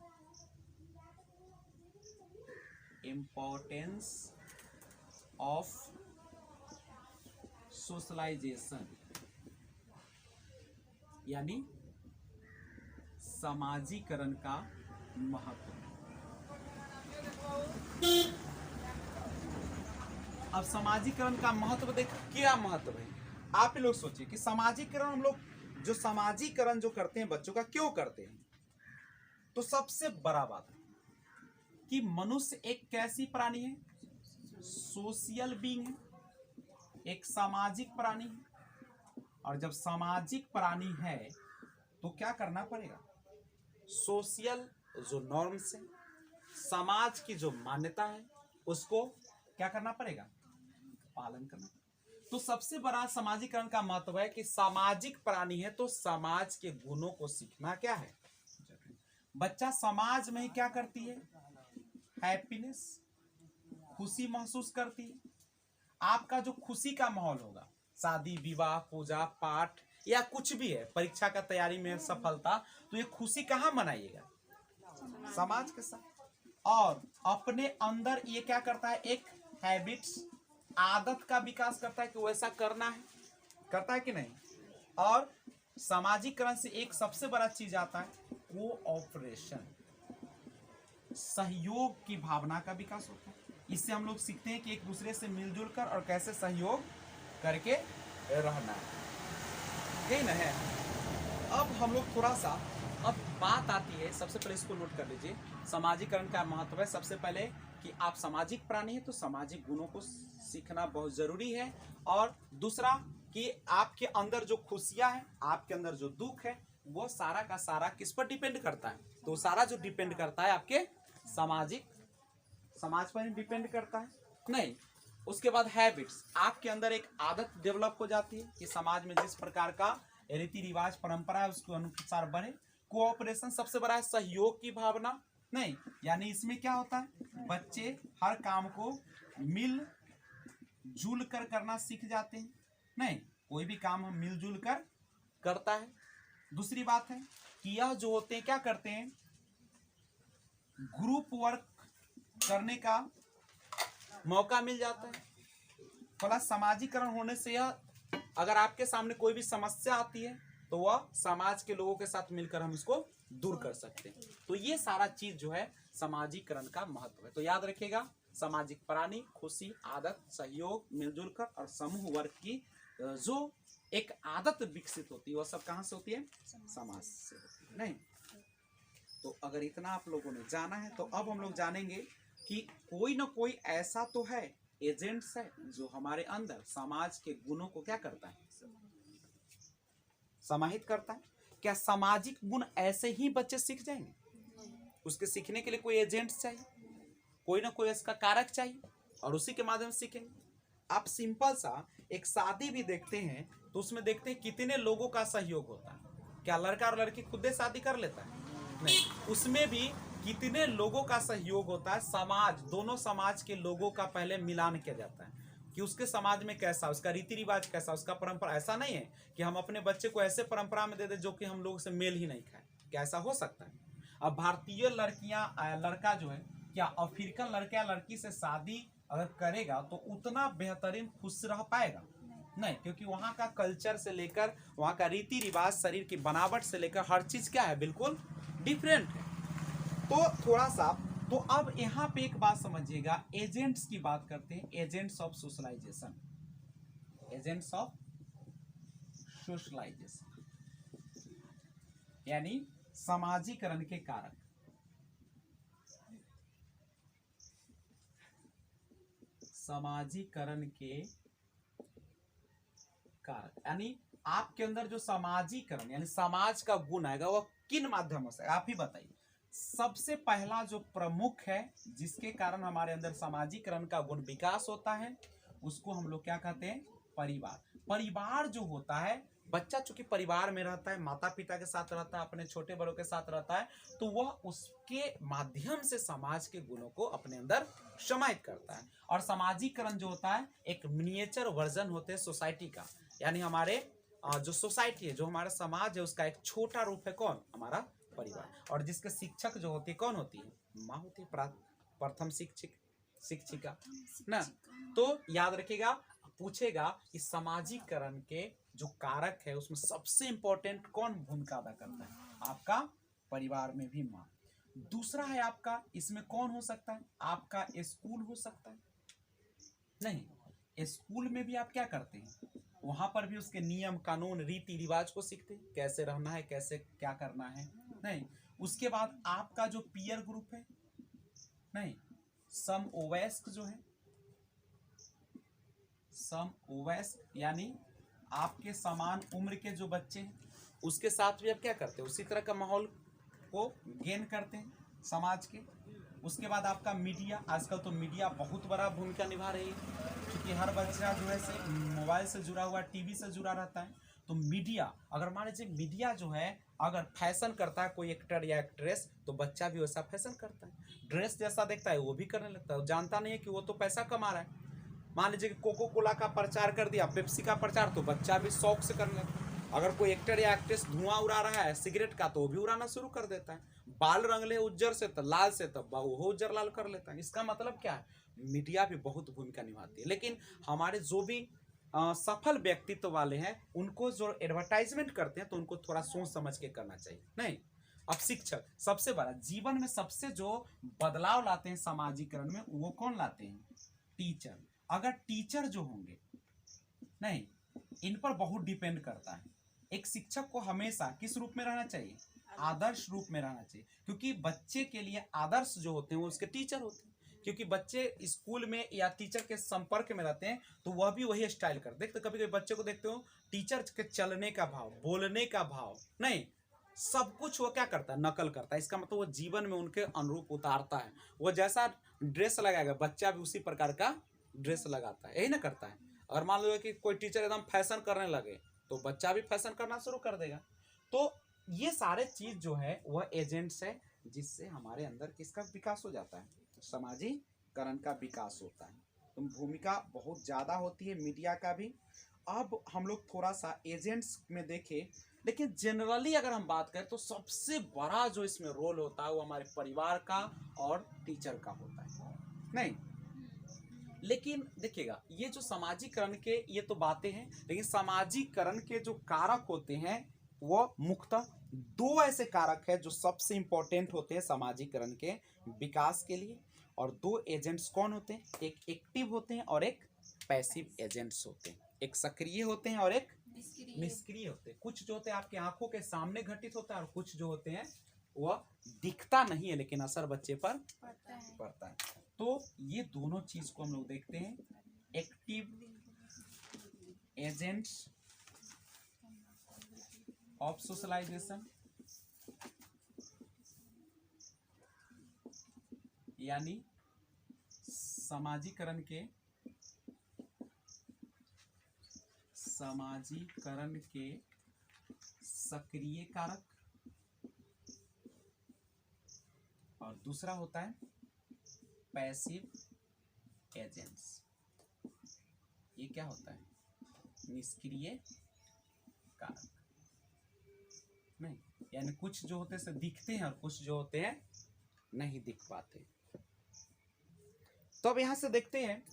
Importance of socialisation यानी समाजीकरण का महत्व। अब समाजीकरण का महत्व देख, क्या महत्व है आप ही लोग सोचिए कि समाजीकरण हम लोग जो समाजीकरण जो करते हैं बच्चों का, क्यों करते हैं? तो सबसे बड़ा बात कि मनुष्य एक कैसी प्राणी है, सोशल बीइंग है, एक सामाजिक प्राणी है। और जब सामाजिक प्राणी है तो क्या करना पड़ेगा, सोशल जो नॉर्म्स है, समाज की जो मान्यता है, उसको क्या करना पड़ेगा, पालन करना। तो सबसे बड़ा सामाजिकरण का महत्व है कि सामाजिक प्राणी है तो समाज के गुणों को सीखना क्या है। बच्चा समाज में क्या करती है, हैप्पीनेस, खुशी महसूस करती है। आपका जो खुशी का माहौल होगा, शादी विवाह पूजा पाठ या कुछ भी है, परीक्षा का तैयारी में सफलता, तो ये खुशी कहाँ मनाइएगा, समाज के साथ। और अपने अंदर ये क्या करता है, एक हैबिट्स, आदत का विकास करता है कि वैसा करना है, करता है कि नहीं। और सामाजिकरण से एक सबसे बड़ा चीज आता है कोऑपरेशन, सहयोग की भावना का विकास होता है। इससे हम लोग सीखते हैं कि एक दूसरे से मिलजुल कर और कैसे सहयोग करके रहना है, यही ना है। अब हम लोग थोड़ा सा, अब बात आती है, सबसे पहले इसको नोट कर लीजिए, सामाजिकरण का महत्व है। सबसे पहले कि आप सामाजिक प्राणी हैं तो सामाजिक गुणों को सीखना बहुत जरूरी है। और दूसरा कि आपके अंदर जो खुशियां हैं, आपके अंदर जो दुख है, वो सारा का सारा किस पर डिपेंड करता है, तो सारा जो डिपेंड करता है आपके समाज पर डिपेंड करता है, नहीं। उसके बाद हैबिट्स, आपके अंदर एक आदत डेवलप हो जाती है कि समाज में जिस प्रकार का रीति रिवाज परंपरा है उसके अनुसार बने। कोऑपरेशन सबसे बड़ा है, सहयोग की भावना, नहीं, यानी इसमें क्या होता है, बच्चे हर काम को मिल जुल कर करना सीख जाते हैं, नहीं, कोई भी काम हम मिलजुल कर करता है। दूसरी बात है कि यह जो होते हैं क्या करते हैं, ग्रुप वर्क करने का मौका मिल जाता है। प्लस सामाजिकरण होने से यह, अगर आपके सामने कोई भी समस्या आती है तो वह समाज के लोगों के साथ मिलकर हम इसको दूर कर सकते हैं। तो ये सारा चीज जो है सामाजिकरण का महत्व है। तो याद रखिएगा, सामाजिक प्राणी, खुशी, आदत, सहयोग, मिलजुल कर और समूह वर्ग की जो एक आदत विकसित होती है वह सब कहां से होती है, समाज से होती है, नहीं। तो अगर इतना आप लोगों ने जाना है तो अब हम लोग जानेंगे कि कोई ना कोई ऐसा तो है, एजेंट्स है, जो हमारे अंदर समाज के गुणों को क्या करता है, समाहित करता है। क्या सामाजिक गुण ऐसे ही बच्चे सीख जाएंगे, उसके सीखने के लिए कोई एजेंट्स चाहिए, कोई ना कोई इसका कारक चाहिए और उसी के माध्यम से सीखेंगे। आप सिंपल सा एक शादी भी देखते हैं तो उसमें देखते हैं कितने लोगों का सहयोग होता है। क्या लड़का और लड़की खुद से शादी कर लेता है, नहीं, उसमें भी कितने लोगों का सहयोग होता है। समाज, दोनों समाज के लोगों का पहले मिलान किया जाता है कि उसके समाज में कैसा, उसका रीति रिवाज कैसा, उसका परंपरा। ऐसा नहीं है कि हम अपने बच्चे को ऐसे परंपरा में दे दे जो कि हम लोग से मेल ही नहीं खाए, क्या ऐसा हो सकता है। अब भारतीय लड़कियां, लड़का जो है, क्या अफ्रीकन लड़का लड़की से शादी अगर करेगा तो उतना बेहतरीन खुश रह पाएगा, नहीं, क्योंकि वहां का कल्चर से लेकर वहां का रीति रिवाज, शरीर की बनावट से लेकर हर चीज क्या है, बिल्कुल डिफरेंट है। तो थोड़ा सा, तो अब यहां पे एक बात समझिएगा, एजेंट्स की बात करते हैं, agents of socialisation, agents of socialisation यानी सामाजिकरण के कारक। सामाजिकरण के कारक यानी आपके अंदर जो सामाजिकरण यानी समाज का गुण आएगा वह किन माध्यमों से, आप ही बताइए। सबसे पहला जो प्रमुख है जिसके कारण हमारे अंदर सामाजिकरण का गुण विकास होता है, उसको हम लोग क्या कहते हैं, परिवार। परिवार जो होता है, बच्चा चूंकि परिवार में रहता है, माता पिता के साथ रहता है, अपने छोटे बड़ों के साथ रहता है, तो वह उसके माध्यम से समाज के गुणों को अपने अंदर समाहित करता है। और सामाजिकरण जो होता है एक मिनिएचर वर्जन होते हैं सोसाइटी का, यानी हमारे जो सोसाइटी है, जो हमारा समाज है, उसका एक छोटा रूप है कौन, हमारा परिवार। और जिसके शिक्षक जो होती है कौन होती है, माँ होती है, प्रथम शिक्षिका ना। तो याद रखिएगा, पूछेगा कि सामाजिकरण के जो कारक है उसमें सबसे इंपॉर्टेंट कौन भूमिका अदा करता है, आपका परिवार में भी माँ। दूसरा है आपका, इसमें कौन हो सकता है, आपका स्कूल हो सकता है, नहीं, स्कूल में भी आप क्या करते हैं, वहां पर भी उसके नियम कानून रीति रिवाज को सीखते हैं, कैसे रहना है, कैसे क्या करना है, नहीं। उसके बाद आपका जो पीयर ग्रुप है, नहीं, समवयस्क जो है, समवयस्क यानी आपके समान उम्र के जो बच्चे हैं उसके साथ भी आप क्या करते हैं, उसी तरह का माहौल को गेन करते हैं समाज के। उसके बाद आपका मीडिया, आजकल तो मीडिया बहुत बड़ा भूमिका निभा रही है क्योंकि हर बच्चा जो है से मोबाइल से जुड़ा हुआ, टीवी से जुड़ा रहता है। तो मीडिया, अगर मान लीजिए मीडिया जो है अगर फैशन करता है कोई एक्टर या एक्ट्रेस, तो बच्चा भी वैसा फैशन करता है, ड्रेस जैसा देखता है वो भी करने लगता है, जानता नहीं है कि वो तो पैसा कमा रहा है। मान लीजिए कि कोको कोला का प्रचार कर दिया, पेप्सी का प्रचार, तो बच्चा भी शौक से करने लगता है। अगर कोई एक्टर या एक्ट्रेस धुआं उड़ा रहा है सिगरेट का, तो वो भी उड़ाना शुरू कर देता है। बाल रंग ले उज्जर से तो लाल से, तब वो उज्जर लाल कर लेता है। इसका मतलब क्या है, मीडिया भी बहुत भूमिका निभाती है। लेकिन हमारे जो भी सफल व्यक्तित्व वाले हैं उनको जो एडवर्टाइजमेंट करते हैं तो उनको थोड़ा सोच समझ के करना चाहिए। नहीं, अब शिक्षक सबसे बड़ा जीवन में सबसे जो बदलाव लाते हैं सामाजिकरण में, वो कौन लाते हैं, टीचर। अगर टीचर जो होंगे, नहीं, इन पर बहुत डिपेंड करता है। एक शिक्षक को हमेशा किस रूप में रहना चाहिए, आदर्श रूप में रहना चाहिए, क्योंकि बच्चे के लिए आदर्श जो होते हैं वो उसके टीचर होते हैं। क्योंकि बच्चे स्कूल में या टीचर के संपर्क में रहते हैं तो वह भी वही स्टाइल करते हैं। कभी कभी बच्चे को देखते हो टीचर के चलने का भाव, बोलने का भाव, नहीं, सब कुछ वो क्या करता है, नकल करता है। इसका मतलब वो जीवन में उनके अनुरूप उतारता है। वो जैसा ड्रेस लगाएगा बच्चा भी उसी प्रकार का ड्रेस लगाता है, यही ना करता है। और मान लो कि कोई टीचर एकदम फैशन करने लगे तो बच्चा भी फैशन करना शुरू कर देगा। तो ये सारे चीज जो है वह एजेंट्स है जिससे हमारे अंदर किसका विकास हो जाता है, समाजीकरण का विकास होता है। तो भूमिका बहुत ज्यादा होती है मीडिया का भी। अब हम लोग थोड़ा सा एजेंट्स में देखें, लेकिन जनरली अगर हम बात करें तो सबसे बड़ा जो इसमें रोल होता है वो हमारे परिवार का और टीचर का होता है, नहीं। लेकिन देखिएगा, ये जो सामाजिकरण के ये तो बातें हैं, लेकिन सामाजिकरण के जो कारक होते हैं वो मुख्यतः दो ऐसे कारक है जो सबसे इंपॉर्टेंट होते हैं सामाजिकरण के विकास के लिए। और दो एजेंट्स कौन होते हैं, एक एक्टिव होते हैं और एक पैसिव एजेंट्स होते हैं। एक सक्रिय होते हैं और एक निष्क्रिय होते हैं। कुछ जो होते हैं आपके आंखों के सामने घटित होता है और कुछ जो होते हैं वह दिखता नहीं है लेकिन असर बच्चे पर पड़ता है। तो ये दोनों चीज को हम लोग देखते हैं, एक्टिव एजेंट्स ऑफ सोशलाइजेशन, यानी समाजीकरण के सक्रिय कारक, और दूसरा होता है पैसिव एजेंट्स। ये क्या होता है, निष्क्रिय कारक, नहीं, यानी कुछ जो होते हैं दिखते हैं और कुछ जो होते हैं नहीं दिख पाते। तो अब यहां से देखते हैं,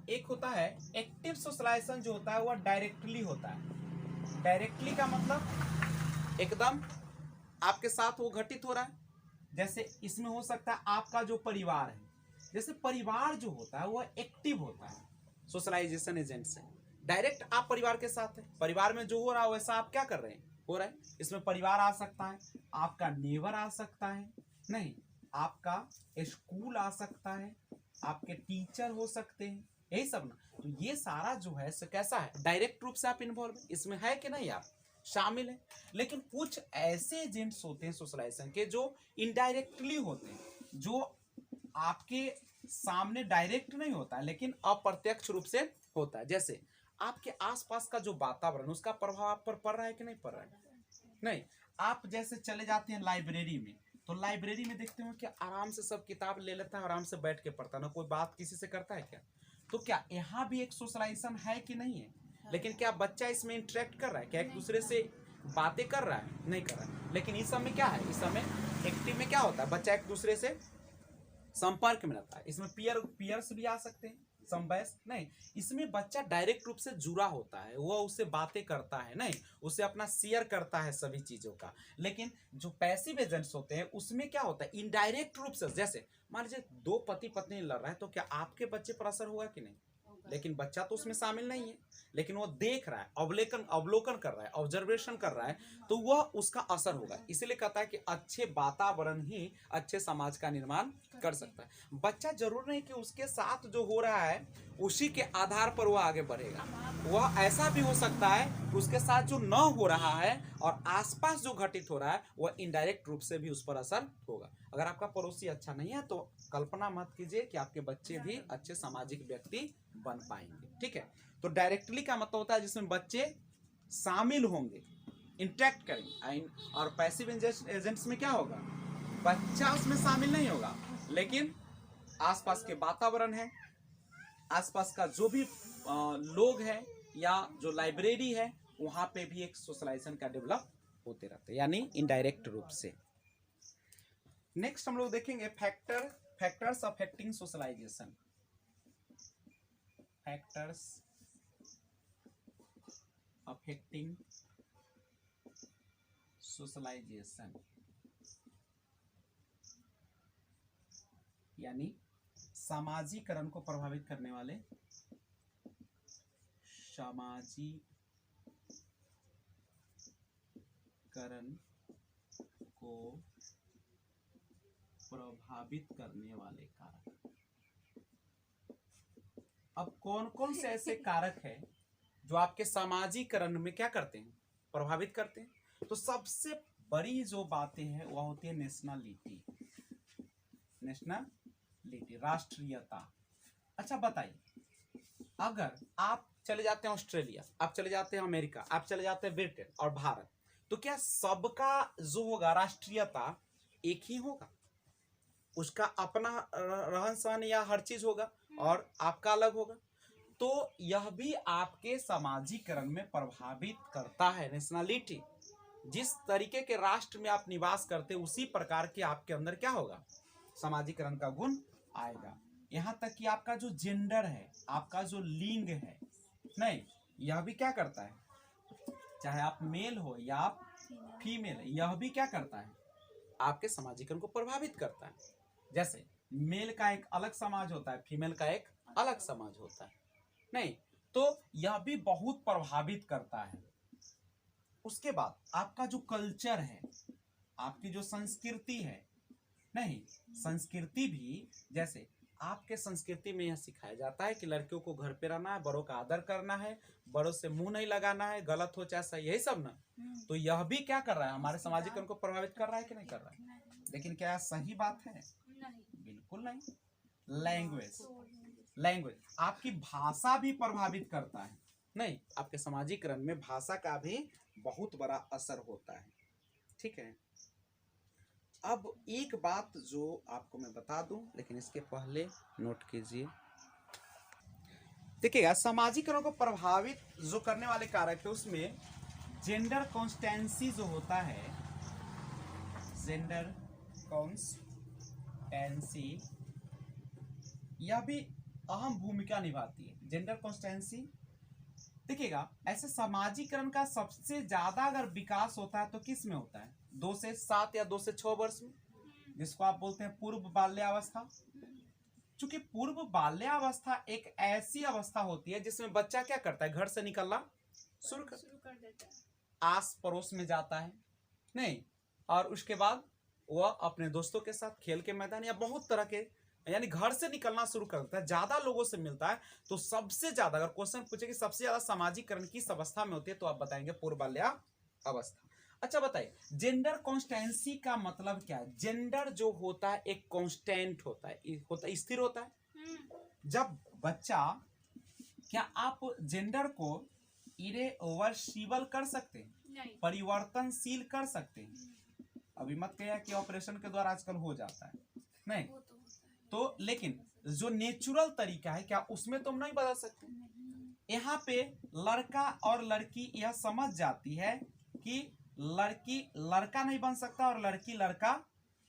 एक होता है एक्टिव सोशलाइजेशन जो होता है वह डायरेक्टली होता है। डायरेक्टली का मतलब एकदम आपके साथ वो घटित हो रहा है। जैसे इसमें हो सकता है आपका जो परिवार है, जैसे परिवार जो होता है वह एक्टिव होता है सोशलाइजेशन एजेंट से। डायरेक्ट आप परिवार के साथ है, परिवार में जो हो रहा है वैसा आप क्या कर रहे हैं, हो रहा है। इसमें परिवार आ सकता है, आपका नेबर आ सकता है, नहीं, आपका स्कूल आ सकता है, आपके टीचर हो सकते हैं, यही सब ना। तो ये सारा जो है कैसा है, डायरेक्ट रूप से आप इन्वॉल्व इसमें है कि नहीं, आप शामिल है। लेकिन कुछ ऐसे एजेंट्स होते हैं सोशलाइजेशन के जो इनडायरेक्टली होते हैं, जो आपके सामने डायरेक्ट नहीं होता है लेकिन अप्रत्यक्ष रूप से होता है। जैसे आपके आसपास का जो वातावरण, उसका प्रभाव आप पर पड़ रहा है कि नहीं पड़ रहा है, नहीं। आप जैसे चले जाते हैं लाइब्रेरी में, तो लाइब्रेरी में देखते हो कि आराम से सब किताब ले लेता है, आराम से बैठ के पढ़ता है, ना कोई बात किसी से करता है क्या। तो क्या यहाँ भी एक सोशलाइजेशन है कि नहीं है, लेकिन क्या बच्चा इसमें इंटरेक्ट कर रहा है, क्या एक दूसरे से बातें कर रहा है, नहीं कर रहा है। लेकिन इस समय क्या है, इस समय एक्टिव में क्या होता है, बच्चा एक दूसरे से संपर्क में रहता है। इसमें पियर्स भी आ सकते हैं, समवयस्क, नहीं। इसमें बच्चा डायरेक्ट रूप से जुड़ा होता है, वो उससे बातें करता है, नहीं, उसे अपना शेयर करता है सभी चीजों का। लेकिन जो पैसिव एजेंट्स होते हैं उसमें क्या होता है, इनडायरेक्ट रूप से। जैसे मान लीजिए दो पति पत्नी लड़ रहा है, तो क्या आपके बच्चे पर असर होगा कि नहीं, लेकिन बच्चा तो उसमें शामिल नहीं है, लेकिन वो देख रहा है, अवलोकन कर रहा है, ऑब्जर्वेशन कर रहा है, तो वह उसका असर होगा। इसीलिए कहता है कि अच्छे वातावरण ही अच्छे समाज का निर्माण कर सकता है। बच्चा जरूर नहीं कि उसके साथ जो हो रहा है उसी के आधार पर वह आगे बढ़ेगा, वह ऐसा भी हो सकता है कि उसके साथ जो न हो रहा है और आसपास जो घटित हो रहा है वह इनडायरेक्ट रूप से भी उस पर असर होगा। अगर आपका पड़ोसी अच्छा नहीं है तो कल्पना मत कीजिए कि आपके बच्चे भी अच्छे सामाजिक व्यक्ति बन पाएंगे। ठीक है, तो डायरेक्टली का मतलब होता है जिसमें बच्चे शामिल होंगे, इंटरेक्ट करेंगे। और पैसिव एजेंट्स में क्या होगा, बच्चा उसमें शामिल नहीं होगा, लेकिन आसपास के वातावरण है, आसपास का जो भी लोग हैं या जो लाइब्रेरी है वहां पे भी एक सोशलाइजेशन का डेवलप होते रहते हैं, यानी इनडायरेक्ट रूप से। नेक्स्ट हम लोग देखेंगे factors affecting socialisation. Factors affecting socialisation, यानी सामाजिकरण को प्रभावित करने वाले सामाजिकरण को प्रभावित करने वाले कारक। अब कौन कौन से ऐसे कारक हैं जो आपके सामाजिकरण में क्या करते हैं, प्रभावित करते हैं? तो सबसे बड़ी जो बातें हैं वह होती है नेशनलिटी, राष्ट्रीयता। अच्छा बताइए, अगर आप चले जाते हैं ऑस्ट्रेलिया, आप चले जाते हैं अमेरिका, आप चले जाते हैं ब्रिटेन और भारत, तो क्या सबका जो होगा राष्ट्रीयता एक ही होगा? उसका अपना रहन सहन या हर चीज होगा और आपका अलग होगा। तो यह भी आपके सामाजिकरण में प्रभावित करता है। नेशनलिटी, जिस तरीके के राष्ट्र में आप निवास करते हैं उसी प्रकार के आपके अंदर क्या होगा, सामाजिकरण का गुण आएगा। यहां तक कि आपका जो जेंडर है, आपका जो लिंग है, नहीं, यह भी क्या करता है, चाहे आप मेल हो या आप फीमेल, यह भी क्या करता है, आपके सामाजिकरण को प्रभावित करता है। जैसे मेल का एक अलग समाज होता है, फीमेल का एक अलग समाज होता है, नहीं, तो यह भी बहुत प्रभावित करता है। उसके बाद आपका जो कल्चर है, आपकी जो संस्कृति है, नहीं, संस्कृति भी, जैसे आपके संस्कृति में यह सिखाया जाता है कि लड़कियों को घर पे रहना है, बड़ों का आदर करना है, बड़ों से मुंह नहीं लगाना है, गलत हो चाहे सही, यही सब ना। तो यह भी क्या कर रहा है, हमारे सामाजिकरण को प्रभावित कर रहा है कि नहीं कर रहा है? लेकिन क्या सही बात है? बिल्कुल नहीं। लैंग्वेज, आपकी भाषा भी प्रभावित करता है, नहीं, आपके सामाजिकरण में भाषा का भी बहुत बड़ा असर होता है। ठीक है, अब एक बात जो आपको मैं बता दूं, लेकिन इसके पहले नोट कीजिए। देखिएगा, सामाजिकरण को प्रभावित जो करने वाले कारक है उसमें जेंडर कॉन्स्टेंसी जो होता है, जेंडर कॉन्स्टेंसी, यह भी अहम भूमिका निभाती है। जेंडर कॉन्स्टेंसी, देखिएगा, ऐसे सामाजिकरण का सबसे ज्यादा अगर विकास होता है तो किस में होता है, 2 से 7 या 2 से 6 वर्ष में, जिसको आप बोलते हैं पूर्व बाल्यावस्था। चूंकि पूर्व बाल्यावस्था एक ऐसी अवस्था होती है जिसमें बच्चा क्या करता है, घर से निकलना शुरू कर देता है, आस पड़ोस में जाता है, नहीं, और उसके बाद वह अपने दोस्तों के साथ खेल के मैदान या बहुत तरह के, यानी घर से निकलना शुरू कर देता है, ज्यादा लोगों से मिलता है। तो सबसे ज्यादा अगर क्वेश्चन पूछे कि सबसे ज्यादा सामाजिकरण किस अवस्था में होती है, तो आप बताएंगे पूर्व बाल्यावस्था। अच्छा बताइए, जेंडर कॉन्स्टेंसी का मतलब क्या है? जेंडर जो होता है एक कांस्टेंट होता है, स्थिर होता है। जब बच्चा, क्या आप जेंडर को इरेवर्सिबल कर सकते हैं, परिवर्तनशील कर सकते हैं? अभी मत कहिए कि ऑपरेशन के द्वारा आजकल हो जाता है, नहीं, तो लेकिन जो नेचुरल तरीका है, क्या उसमें तुम नहीं बदल सकते? यहाँ पे लड़का और लड़की यह समझ जाती है कि लड़की लड़का नहीं बन सकता और लड़की लड़का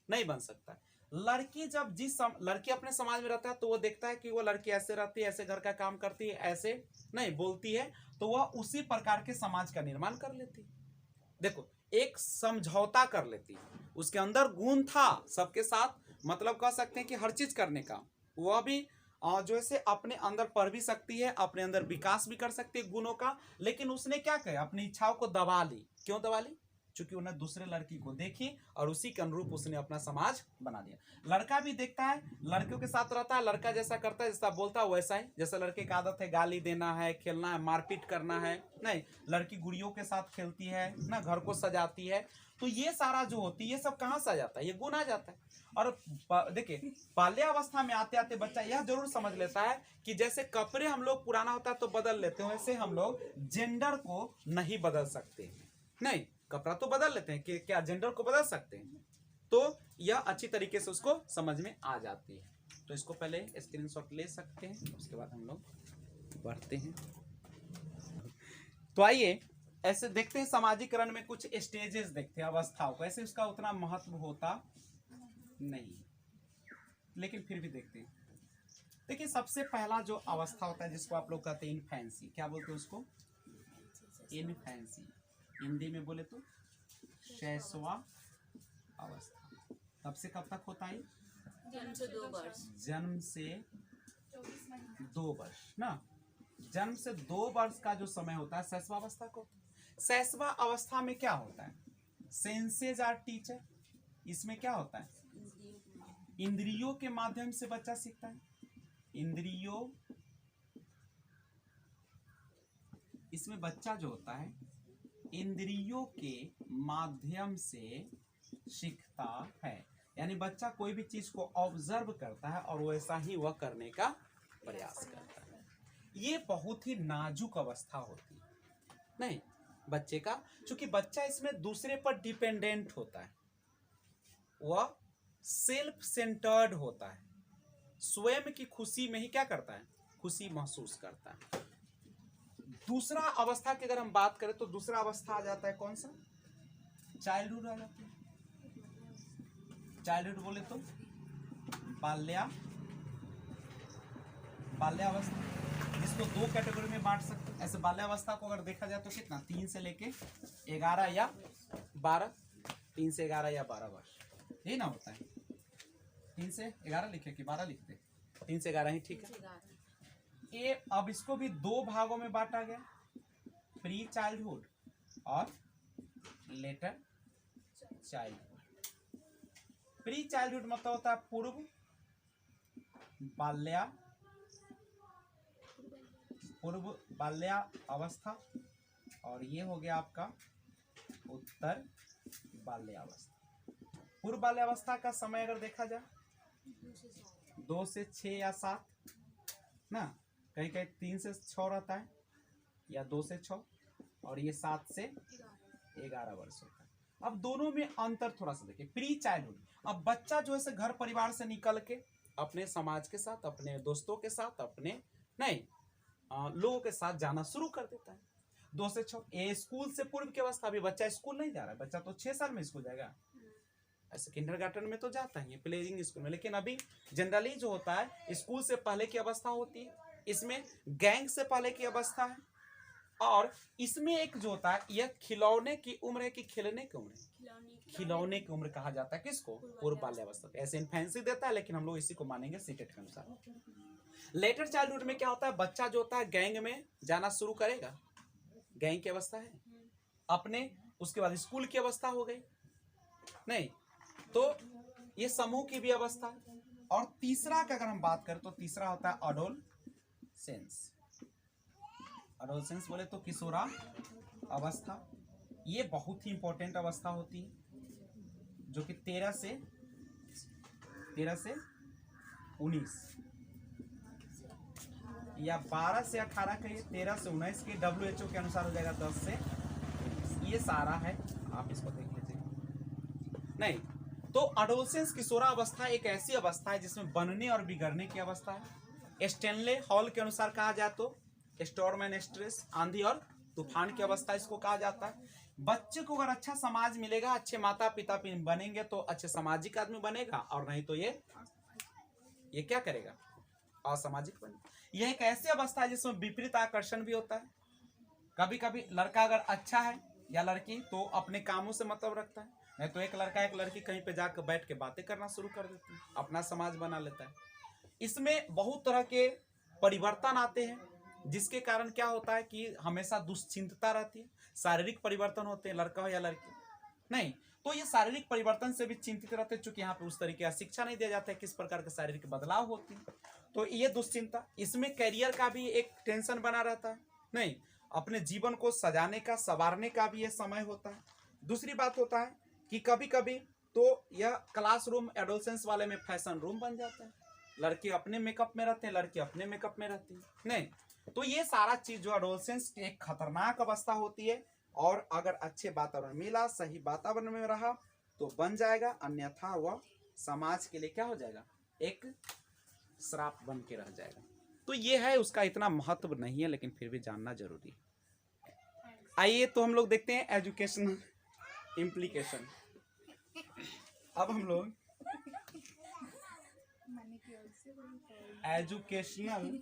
नहीं बन सकता। लड़की जब लड़की अपने समाज में रहता है तो वो देखता है कि वो लड़की ऐसे रहती है, ऐसे घर का काम करती है, ऐसे नहीं बोलती है, तो वह उसी प्रकार के समाज का निर्माण कर लेती है। देखो, एक समझौता कर लेती है, उसके अंदर गुण था सबके साथ, मतलब कह सकते हैं कि हर चीज करने का, वह भी जो है से अपने अंदर पढ़ भी सकती है, अपने अंदर विकास भी कर सकती है गुणों का, लेकिन उसने क्या किया, अपनी इच्छाओं को दबा ली। क्यों दबा ली? क्योंकि उन्हें दूसरे लड़की को देखी और उसी के अनुरूप उसने अपना समाज बना दिया। लड़का भी देखता है, लड़कियों के साथ रहता है, लड़का जैसा करता है, जैसा बोलता है वैसा ही। जैसे लड़के की आदत है गाली देना है, खेलना है, मारपीट करना है, नहीं, लड़की गुड़ियों के साथ खेलती है ना, घर को सजाती है, तो ये सारा जो होती है ये सब कहाँ से आ जाता है? ये गुण आ जाता है। और देखिए बाल्यावस्था में आते आते बच्चा यह जरूर समझ लेता है कि जैसे कपड़े हम लोग पुराना होता है तो बदल लेते हैं, वैसे हम लोग जेंडर को नहीं बदल सकते। नहीं, कपड़ा तो बदल लेते हैं कि क्या जेंडर को बदल सकते हैं? तो यह अच्छी तरीके से उसको समझ में आ जाती है। तो इसको पहले स्क्रीनशॉट ले सकते हैं, उसके बाद हम लोग बढ़ते हैं। तो आइए ऐसे देखते हैं सामाजिकरण में कुछ स्टेजेस देखते हैं, अवस्थाओं को। ऐसे उसका उतना महत्व होता नहीं, लेकिन फिर भी देखते हैं। देखिए सबसे पहला जो अवस्था होता है जिसको आप लोग कहते हैं इनफेंसी, क्या बोलते हैं उसको? इनफेंसी, हिंदी में बोले तो शैशवा अवस्था। कब से कब तक होता है? जन्म से 2 वर्ष। जन्म से 2 वर्ष ना, जन्म से 2 वर्ष का जो समय होता है शैशवा अवस्था को। शैशवा अवस्था में क्या होता है? Senses are teacher. इसमें क्या होता है? इंद्रियों के माध्यम से बच्चा सीखता है। इंद्रियों, इसमें बच्चा जो होता है इंद्रियों के माध्यम से सीखता है, यानी बच्चा कोई भी चीज को ऑब्जर्व करता है और वैसा ही वह करने का प्रयास करता है। ये बहुत ही नाजुक अवस्था होती है, नहीं बच्चे का, क्योंकि बच्चा इसमें दूसरे पर डिपेंडेंट होता है, वह सेल्फ सेंटर्ड होता है, स्वयं की खुशी में ही क्या करता है? खुशी महसूस करता है। दूसरा अवस्था की अगर हम बात करें तो दूसरा अवस्था आ जाता है कौन सा? चाइल्डहुड आ जाता है। चाइल्डहुड बोले तो बाल्यावस्था, जिसको 2 कैटेगरी में बांट सकते हैं। ऐसे बाल्यावस्था को अगर देखा जाए तो कितना, 3 से लेके 11 या 12, 3 से 11 या 12 वर्ष, यही ना होता है? 3 से 11 लिखे कि 12 लिखते? 3 से 11 ही ठीक है। ये अब इसको भी 2 भागों में बांटा गया, प्री चाइल्डहुड और लेटर चाइल्डहुड। प्री चाइल्डहुड मतलब होता है पूर्व बाल्यावस्था, और ये हो गया आपका उत्तर बाल्यावस्था। पूर्व बाल्यावस्था का समय अगर देखा जाए 2 से 6 या 7 ना, कहीं कहीं 3 से 6 रहता है या 2 से 6, और ये 7 से 11 वर्ष होता है। अब दोनों में अंतर थोड़ा सा देखिए। प्री चाइल्डहुड, अब बच्चा जो है घर परिवार से निकल के अपने समाज के साथ, अपने दोस्तों के साथ, अपने नहीं लोगों के साथ जाना शुरू कर देता है। 2 से 6 ये स्कूल से पूर्व की अवस्था। अभी बच्चा स्कूल नहीं जा रहा है, बच्चा तो 6 साल में स्कूल जाएगा, ऐसे किंडरगार्टन में तो जाता है, प्लेइंग स्कूल में, लेकिन अभी जनरली जो होता है स्कूल से पहले की अवस्था होती है, इसमें गैंग से पहले की अवस्था है, और इसमें एक जो होता है यह खिलौने की उम्र है कि खेलने की उम्र है? खिलौने की उम्र कहा जाता है किसको? पूर्व बाल्यावस्था। ऐसे इन्फेंसी देता है, लेकिन हम लोग इसी को मानेंगे सीटेट के अनुसार। लेटर चाइल्डहुड में क्या होता है? बच्चा जो होता है गैंग में जाना शुरू करेगा, गैंग की अवस्था है अपने, उसके बाद स्कूल की अवस्था हो गई, नहीं तो ये समूह की भी अवस्था है। और तीसरा का अगर हम बात करें तो तीसरा होता है अडोलसेंस। अडोलसेंस बोले तो किशोरा अवस्था। ये बहुत ही इंपॉर्टेंट अवस्था होती है, जो कि 13 से 19 या 12 से 18 के, 13 से 19 के, WHO के अनुसार हो जाएगा 10 से 19। ये सारा है, आप इसको देख लीजिए। नहीं तो अडोलसेंस किशोरा अवस्था एक ऐसी अवस्था है जिसमें बनने और बिगड़ने की अवस्था है। स्टेनले हॉल के अनुसार कहा जाए तो स्टॉर्म एंड स्ट्रेस, आंधी और तूफान की अवस्था इसको कहा जाता है। बच्चे को अगर अच्छा समाज मिलेगा, अच्छे माता पिता बनेंगे तो अच्छे सामाजिक आदमी बनेगा, और नहीं तो ये क्या करेगा? असामाजिक बनेगा। यह एक ऐसी अवस्था है जिसमें विपरीत आकर्षण भी होता है। कभी कभी लड़का अगर अच्छा है या लड़की तो अपने कामों से मतलब रखता है, नहीं तो एक लड़का एक लड़की कहीं पे जाकर बैठ के बातें करना शुरू कर देते हैं, अपना समाज बना लेता है। इसमें बहुत तरह के परिवर्तन आते हैं, जिसके कारण क्या होता है कि हमेशा दुश्चिंतता रहती है। शारीरिक परिवर्तन होते हैं, लड़का हो या लड़की नहीं, तो ये शारीरिक परिवर्तन से भी चिंतित रहते हैं, चूंकि यहाँ पे उस तरीके का शिक्षा नहीं दिया जाता है किस प्रकार के शारीरिक बदलाव होते हैं। तो ये दुश्चिंता, इसमें करियर का भी एक टेंशन बना रहता है, नहीं, अपने जीवन को सजाने का संवारने का भी ये समय होता है। दूसरी बात होता है कि कभी कभी तो यह क्लासरूम एडोलसेंस वाले में फैशन रूम बन जाता है, लड़के अपने मेकअप में रहते हैं, लड़की अपने मेकअप में रहती है, नहीं, तो ये सारा चीज जो एडोलसेंस की एक खतरनाक अवस्था होती है। और अगर अच्छे वातावरण मिला, सही वातावरण में रहा तो बन जाएगा, अन्यथा वह समाज के लिए क्या हो जाएगा, एक श्राप बन के रह जाएगा। तो ये है, उसका इतना महत्व नहीं है, लेकिन फिर भी जानना जरूरी है। आइए तो हम लोग देखते हैं एजुकेशनल इम्प्लीकेशन। अब हम लोग एजुकेशनल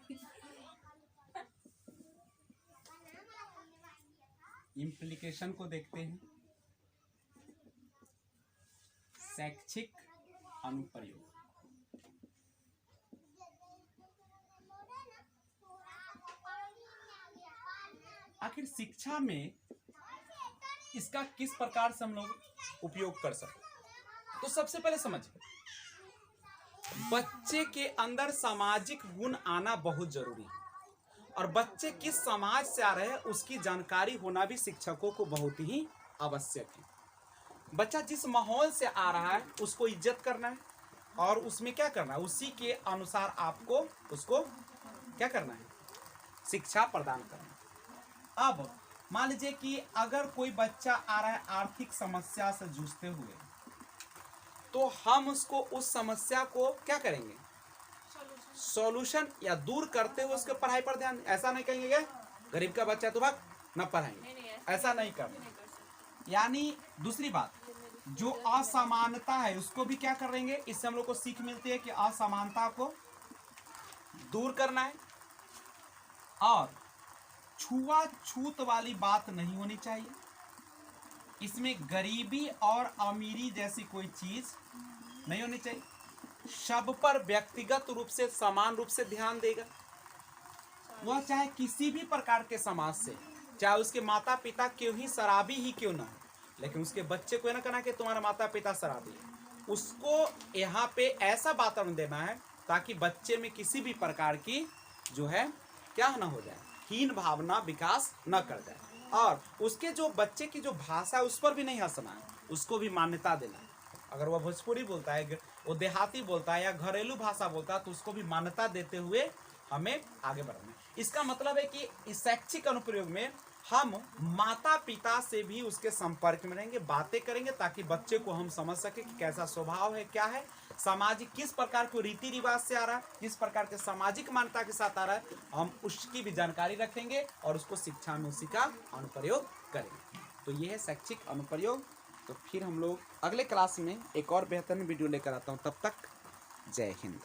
इम्प्लीकेशन को देखते हैं। शैक्षिक अनुप्रयोग। आखिर शिक्षा में इसका किस प्रकार से हम लोग उपयोग कर सकते, तो सबसे पहले समझिए, बच्चे के अंदर सामाजिक गुण आना बहुत जरूरी है, और बच्चे किस समाज से आ रहे हैं उसकी जानकारी होना भी शिक्षकों को बहुत ही आवश्यक है। बच्चा जिस माहौल से आ रहा है उसको इज्जत करना है, और उसमें क्या करना है, उसी के अनुसार आपको उसको क्या करना है, शिक्षा प्रदान करना है। अब मान लीजिए कि अगर कोई बच्चा आ रहा है आर्थिक समस्या से जूझते हुए, तो हम उसको उस समस्या को क्या करेंगे, सॉल्यूशन या दूर करते हुए उसके पढ़ाई पर ध्यान। ऐसा नहीं कहेंगे गरीब का बच्चा तो भाग न पढ़ाएंगे, ऐसा नहीं करना। यानी दूसरी बात, जो असमानता है उसको भी क्या करेंगे, इससे हम लोग को सीख मिलती है कि असमानता को दूर करना है, और छुआछूत वाली बात नहीं होनी चाहिए। इसमें गरीबी और अमीरी जैसी कोई चीज नहीं होनी चाहिए। सब पर व्यक्तिगत रूप से समान रूप से ध्यान देगा, वह चाहे किसी भी प्रकार के समाज से, चाहे उसके माता पिता क्यों ही शराबी ही क्यों ना हो, लेकिन उसके बच्चे को ना कहना कि तुम्हारा माता पिता शराबी है। उसको यहाँ पे ऐसा वातावरण देना है ताकि बच्चे में किसी भी प्रकार की जो है क्या ना हो जाए, हीन भावना विकास न कर जाए, और उसके जो बच्चे की जो भाषा है उस पर भी नहीं हंसना है, उसको भी मान्यता देना है। अगर वह भोजपुरी बोलता है, वो देहाती बोलता है या घरेलू भाषा बोलता है, तो उसको भी मान्यता देते हुए हमें आगे बढ़ना है। इसका मतलब है कि इस शैक्षिक अनुप्रयोग में हम माता पिता से भी उसके संपर्क में रहेंगे, बातें करेंगे, ताकि बच्चे को हम समझ सके कि कैसा स्वभाव है, क्या है, सामाजिक किस प्रकार के रीति रिवाज से आ रहा है, किस प्रकार के सामाजिक मान्यता के साथ आ रहा है, हम उसकी भी जानकारी रखेंगे और उसको शिक्षा में उसी का अनुप्रयोग करेंगे। तो ये है शैक्षिक अनुप्रयोग। तो फिर हम लोग अगले क्लास में एक और बेहतरीन वीडियो लेकर आता हूँ, तब तक जय हिंद।